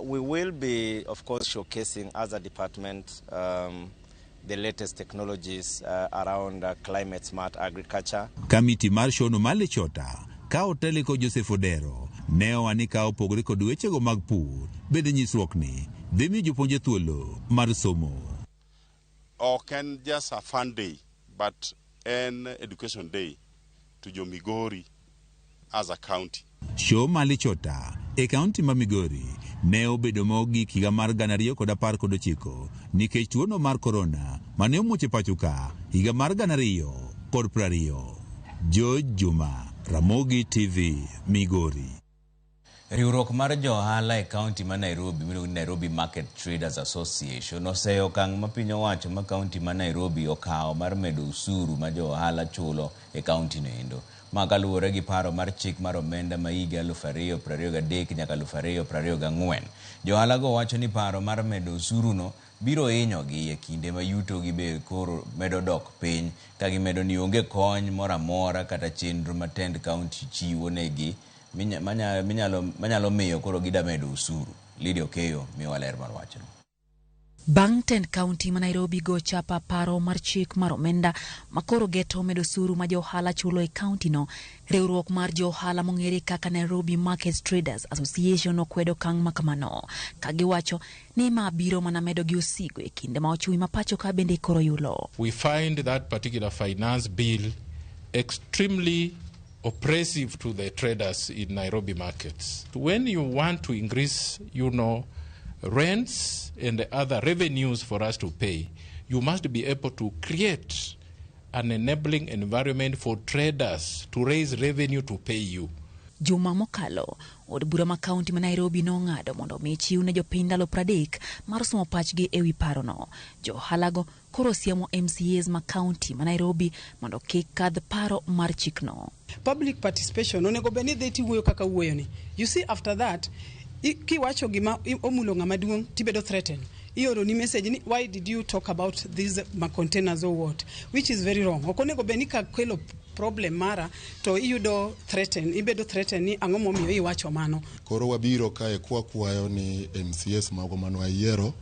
We will be, of course, showcasing as a department the latest technologies around climate smart agriculture. Kamiti mar shono mar Lichota ka oteliko Joseph Odero ne owani ka opogore kod wechego mag pur bende nyisruok ni dhi miyo jopuonje thuolo mar somo. Ok en just a fun day, but an education day to jo Migori as a county. Show mar Lichota e kaunti ma Migori ne obedo mogik higa mar 2019 nikech tuono mar korona mane omuoche pacho ka higa mar 2020. George Juma, Ramogi TV, Migori. Riwruok mar johala e kaunti ma Nairobi miluongo ni Nairobi Market Traders Association oseyo okang' ma piny owacho ma kaunti ma Nairobi okawo mar medo usuru ma johala chulo e kaunti no endo. Ma kaluwore gi paro mar chik mar omenda ma higa 2023 nyaka 2024. Johala go wacho ni paro mar medo usuru no biro hinyogi e kinde ma yuto gi be koro medo dok piny ka gimedo ni onge kony moro amora kata chenro ma tend kaunti chiwo negi manyalo miyo koro gida medo usuru. Lydia Okeyo miyo waler mar wachno. Bang' tend kaunti ma Nairobi go chapa paro mar chik mar omenda makoro geto medo suru ma johala chulo e kaunti no, riwruok mar johala mong'ere kaka Nairobi Market Traders Association okwedo kang' makamano ka giwacho ni ma biro mana medo gi osigo e kinde ma ochui ma pacho ka bende koro yulo. We find that particular finance bill extremely oppressive to the traders in Nairobi markets. When you want to increase, rents and the other revenues for us to pay, you must be able to create an enabling environment for traders to raise revenue to pay you. Juma mokalo, od bura ma kaunti ma Nairobi nong'ado mondo mi chiw ne jopiny ndalo 30 mar somo pachgi ewi parono. Johalago koro siemo MCAs ma kaunti ma Nairobi mondo kik kadh paro mar chikno. Public participation onego beni dhi tiwuoyo kaka wuoyoni. You see, after that, kiwacho gima omulo ng'ama duong' tibedo threaten. Ioro ni message ni, why did you talk about these containers or what? Which is very wrong. Okonego beni ka kwelo problem mara to iyudo threaten, ibedo threaten ni ang'o momiyo iwacho mano. Koro wabiro kae kwayo ni MCS mago mano ayiero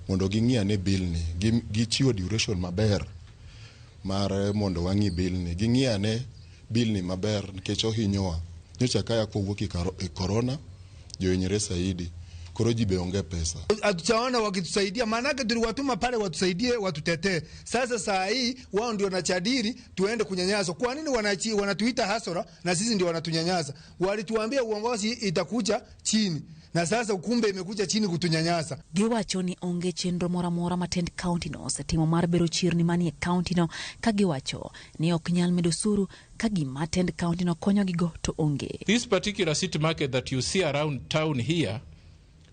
mondo ging'iya ne bill ni, gichiwo duration maber mar mondo wang'i bill ni, ging'iya ne bill ni maber nikech ohinyowa. Nyocha kaya kowuok e corona johinyre saidi, koro ji be onge pesa. Hatujaona wakitusaidia, maanake tuliwatuma pale watusaidie, watutetee. Sasa saa hii wao ndio wanachadiri tuende kunyanyaswa. Kwa nini wanatuita hasara na sisi ndio wanatunyanyasa? Walituambia uongozi itakuja chini, na sasa ukumbe imekuja chini kutunyanyasa. Giwacho ni onge chenro mora mora matend county no setimo mar bero chirni manie county no, ka giwacho ni ok nyal medo suru ka gima tend county no konyo gigo to onge. This particular city market that you see around town here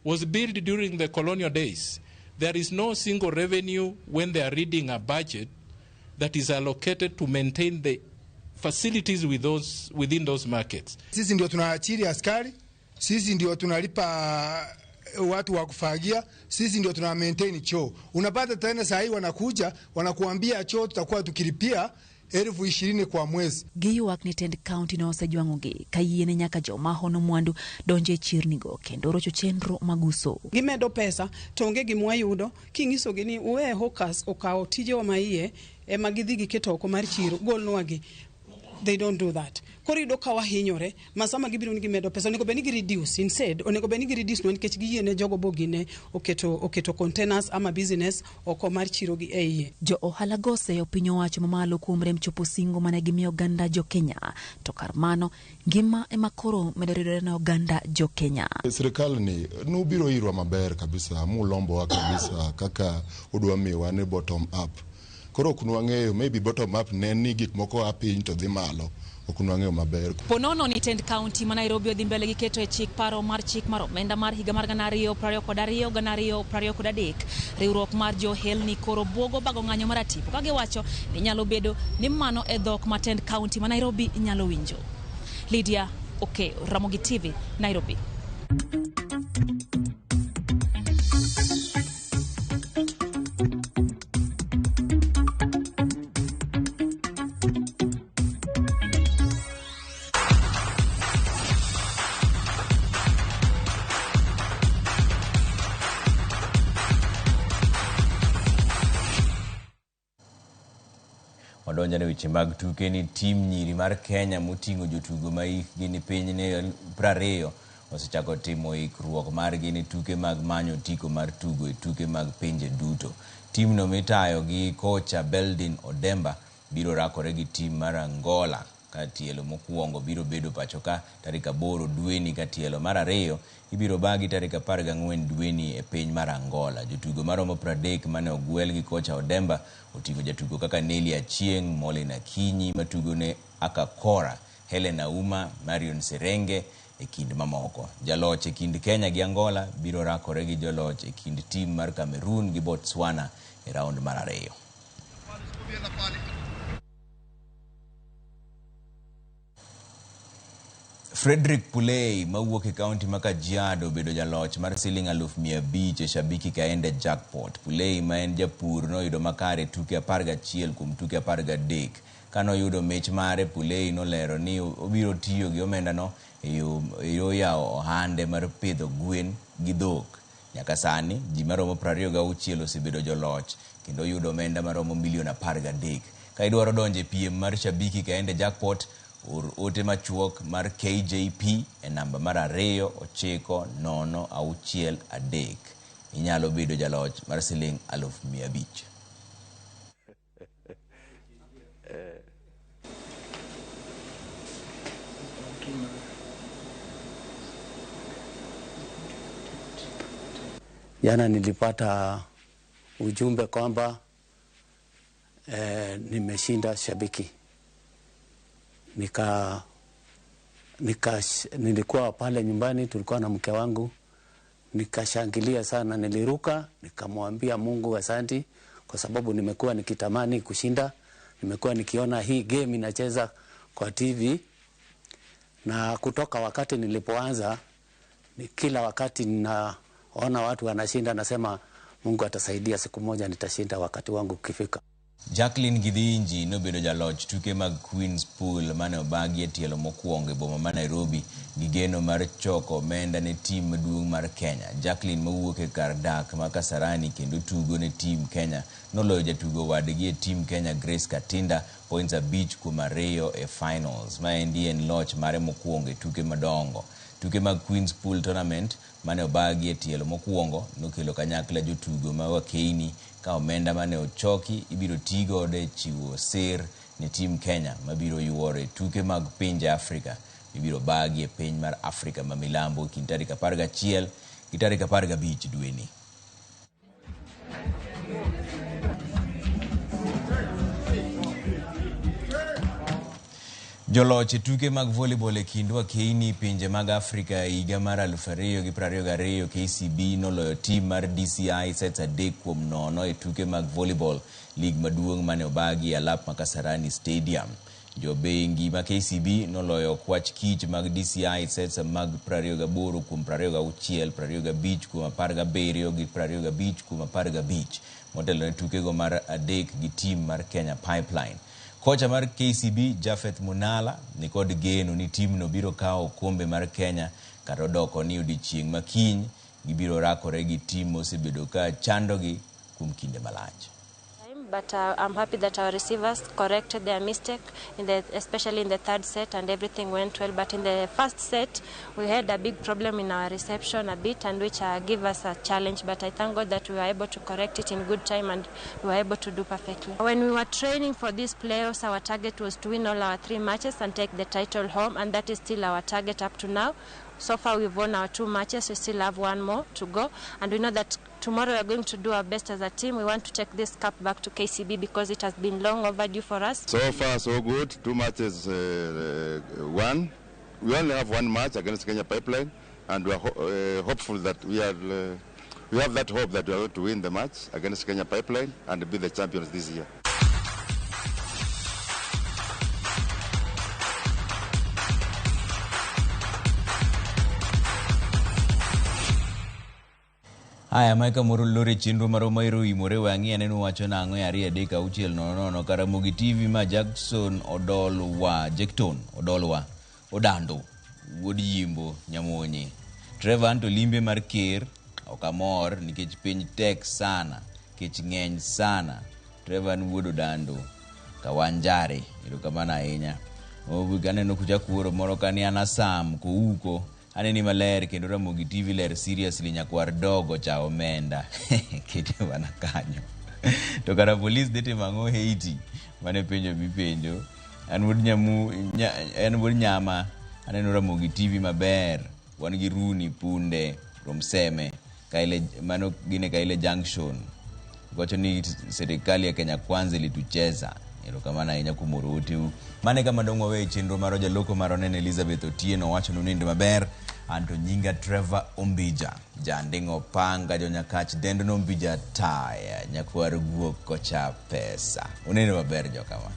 was built during the colonial days. There is no single revenue when they are reading a budget that is allocated to maintain the facilities within those markets. Sisi ndio tunaachiri askari, sisi ndio tunalipa watu wa kufagia, sisi ndio tuna maintain choo. Unapata tena saa hii wanakuja wanakuambia choo tutakuwa tukilipia 20,000 kwa mwezi. Giyuak ni tend county no osejwang'ogi kayiene nyaka joma hono mwandu donje chirnigo kendo rocho chenro maguso. Gimedo pesa to onge gimwa yudo, kingisogi ni uwe hokas okao tije maiye ema gidhi giketo oko mar chiro, golnwagi. They don't do that. Korido kawa hinyore, masama gibiro nigi medo pesa, onego beni gi reduce. Instead, onego beni gi reduce no nikech giyiene jogo bogine oketo containers ama business oko mar chiro gi eiye. Jo ohala gose opinyo wacho mamalo kuom rem chopo singo mane gimiyo oganda jo Kenya. To kar mano, ngima ema koro medore na oganda jo Kenya. Serikali ni nubiro irwa maber kabisa, mulombo wa kabisa kaka udwa miwa ne bottom up. Koro kunwang'eyo maybe bottom up neni gik moko apiny to dhi malo, okunwang'eyo maber. Ponono ni tend county ma Nairobi odhi mbele gi keto e chik paro mar chik mar omenda mar higa mar 2022-2023. Riwruok mar johelni koro buogo bago ng'anyo maratipo ka giwacho ni nyalo bedo ni mano e dhok ma tend county ma Nairobi nyalo winjo. Lydia Oke, Ramogi TV, Nairobi. Wadonja ne weche mag tuke ni tim nyiri mar Kenya moting'o jotugo ma hikgi ni piny ne 20 osechako timo ikruok margi ni tuke mag manyo tiko mar tugo e tuke mag pinje duto. Tim no mitayo gi kocha Beldin Odemba biro rakore gi tim mar Angola ka tielo mokuongo biro bedo pacho ka tarik 8 dweni ka tielo mar 2 ibiro bagi tarik 14 dweni e piny mar Angola. Jotugo maromo 30 mane ogwel gi kocha Odemba oting'o jatugo kaka Nelly Achieng', Molina Kinyi matugo ne Akakora, Helena Uma, Marion Serenge e kind mamoko. Jaloch e kind Kenya gi Angola biro rakore gi joloch e kind tim mar Cameroon gi Botswana e round mar 2. Frederick Pulei mawuok e kaunti ma Kajiado bedo jaloch mar siling 500,000 e Shabiki Kaende jackpot. Pulei ma en japur noyudo makare tuke 11 kuom tuke 13. Kano yudo mich mare, Pulei nolero ni obiro tiyo gi omenda no e yo yawo ohande mar pidho gwen gi dhok. Nyaka sani ji maromo 26 osebedo joloch kendo yudo omenda maromo milion 13. Ka idwaro donje piem mar Shabiki Kaende jackpot, or ote machuok mar KJP e namba mar 29063. Inyalo bedo jaloch mar siling 500,000. Jana nilipata ujumbe kwamba nimeshinda shabiki. Nilikuwa pale nyumbani, tulikuwa na mke wangu, nikashangilia sana, niliruka, nikamwambia Mungu asante kwa sababu nimekuwa nikitamani kushinda. Nimekuwa nikiona hii game inacheza kwa TV, na kutoka wakati nilipoanza kila wakati ninaona watu wanashinda, nasema Mungu atasaidia, siku moja nitashinda wakati wangu ukifika. Jacqueline Gidhinji nobedo jaloch tuke mag Queen's Pool mane obagi tielo mokwongo e boma ma Nairobi gi geno mar choko omenda ne tim maduong' mar Kenya. Jacqueline mawuok e kar dak ma Kasarani kendo tugo ne tim Kenya noloyo jatugo wadgi e tim Kenya Grace Katinda points 5-2 e finals. Ma en loch mare mokwongo e tuke madongo. Tuke mag Queen's Pool Tournament mane obagi e tielo mokwongo nokelo kanyakla jotugo ma wakeini ka omenda mane ochoki ibiro tigo de chiwo sir ne tim Kenya mabiro yuore tuke mag pinje Afrika ibiro bagi e piny mar Afrika ma milambo kind tarik 11 gi tarik 15 dweni. Joloch tuke mag volleyball e kind wakeini pinje mag Afrika higa mar 2022 KCB noloyo tim mar DCI sets 3-0 e tuke mag volleyball league maduong' mane obagi alap ma Kasarani Stadium. Jobengi ma KCB noloyo kwach kich mag DCI sets mag 28-26, 25-17 gi 25-15 motelo ne tukego mar adek gi tim mar Kenya Pipeline. Kocha mar KCB Jafeth Munala ni kod geno ni tim no biro kawo kombe mar Kenya kata odoko ni odiochieng' makiny gibiro rakore gi tim mosebedo ka chandogi kuom kinde malach. But I'm happy that our receivers corrected their mistake, especially in the third set, and everything went well. But in the first set, we had a big problem in our reception a bit, and which gave us a challenge. But I thank God that we were able to correct it in good time, and we were able to do perfectly. When we were training for these playoffs, our target was to win all our 3 matches and take the title home, and that is still our target up to now. So far, we've won our 2 matches. We still have 1 more to go, and we know that tomorrow we are going to do our best as a team. We want to take this cup back to KCB because it has been long overdue for us. So far, so good. 2 matches won. We only have 1 match against Kenya Pipeline, and we are hopeful that we have that hope that we are going to win the match against Kenya Pipeline and be the champions this year. Haya, Maika Murulore chinro maroma iro imore wangi anenu wacho na ang'o 2-3-6-0 ka Ramogi TV ma Jackson Odolwa Odando wuod Yimbo Nyamonye. Trevor Anto limbe mar ker okamor nikech piny tek sana, kech ng'eny sana. Trevor ni wuod Odando Kawanjare irokamana ahinya. Aneno kucha kuoro moro kani anasam kouko aneni maler kendo Ramogi TV ler seriously nyakwar dogo cha omenda kete wana kanyo to kara police dete mango Haiti mane penjo bipenjo an wod nyama aneno Ramogi TV maber wan gi Runi Punde from Seme kaile mano gine kaile junction gocho ni serikali ya Kenya Kwanza ilitucheza erokamana ahinya kumoro otiu mane kama dongwa we chenro maro jaloko maro nene Elizabeth Otieno wacho nuninde maber anto nyinga Trevor Ombija jandingo panga jonyakach dendo nombija taya nyakwar guok kocha pesa uninde maber jokama.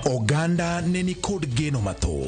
Oganda neni kod geno matho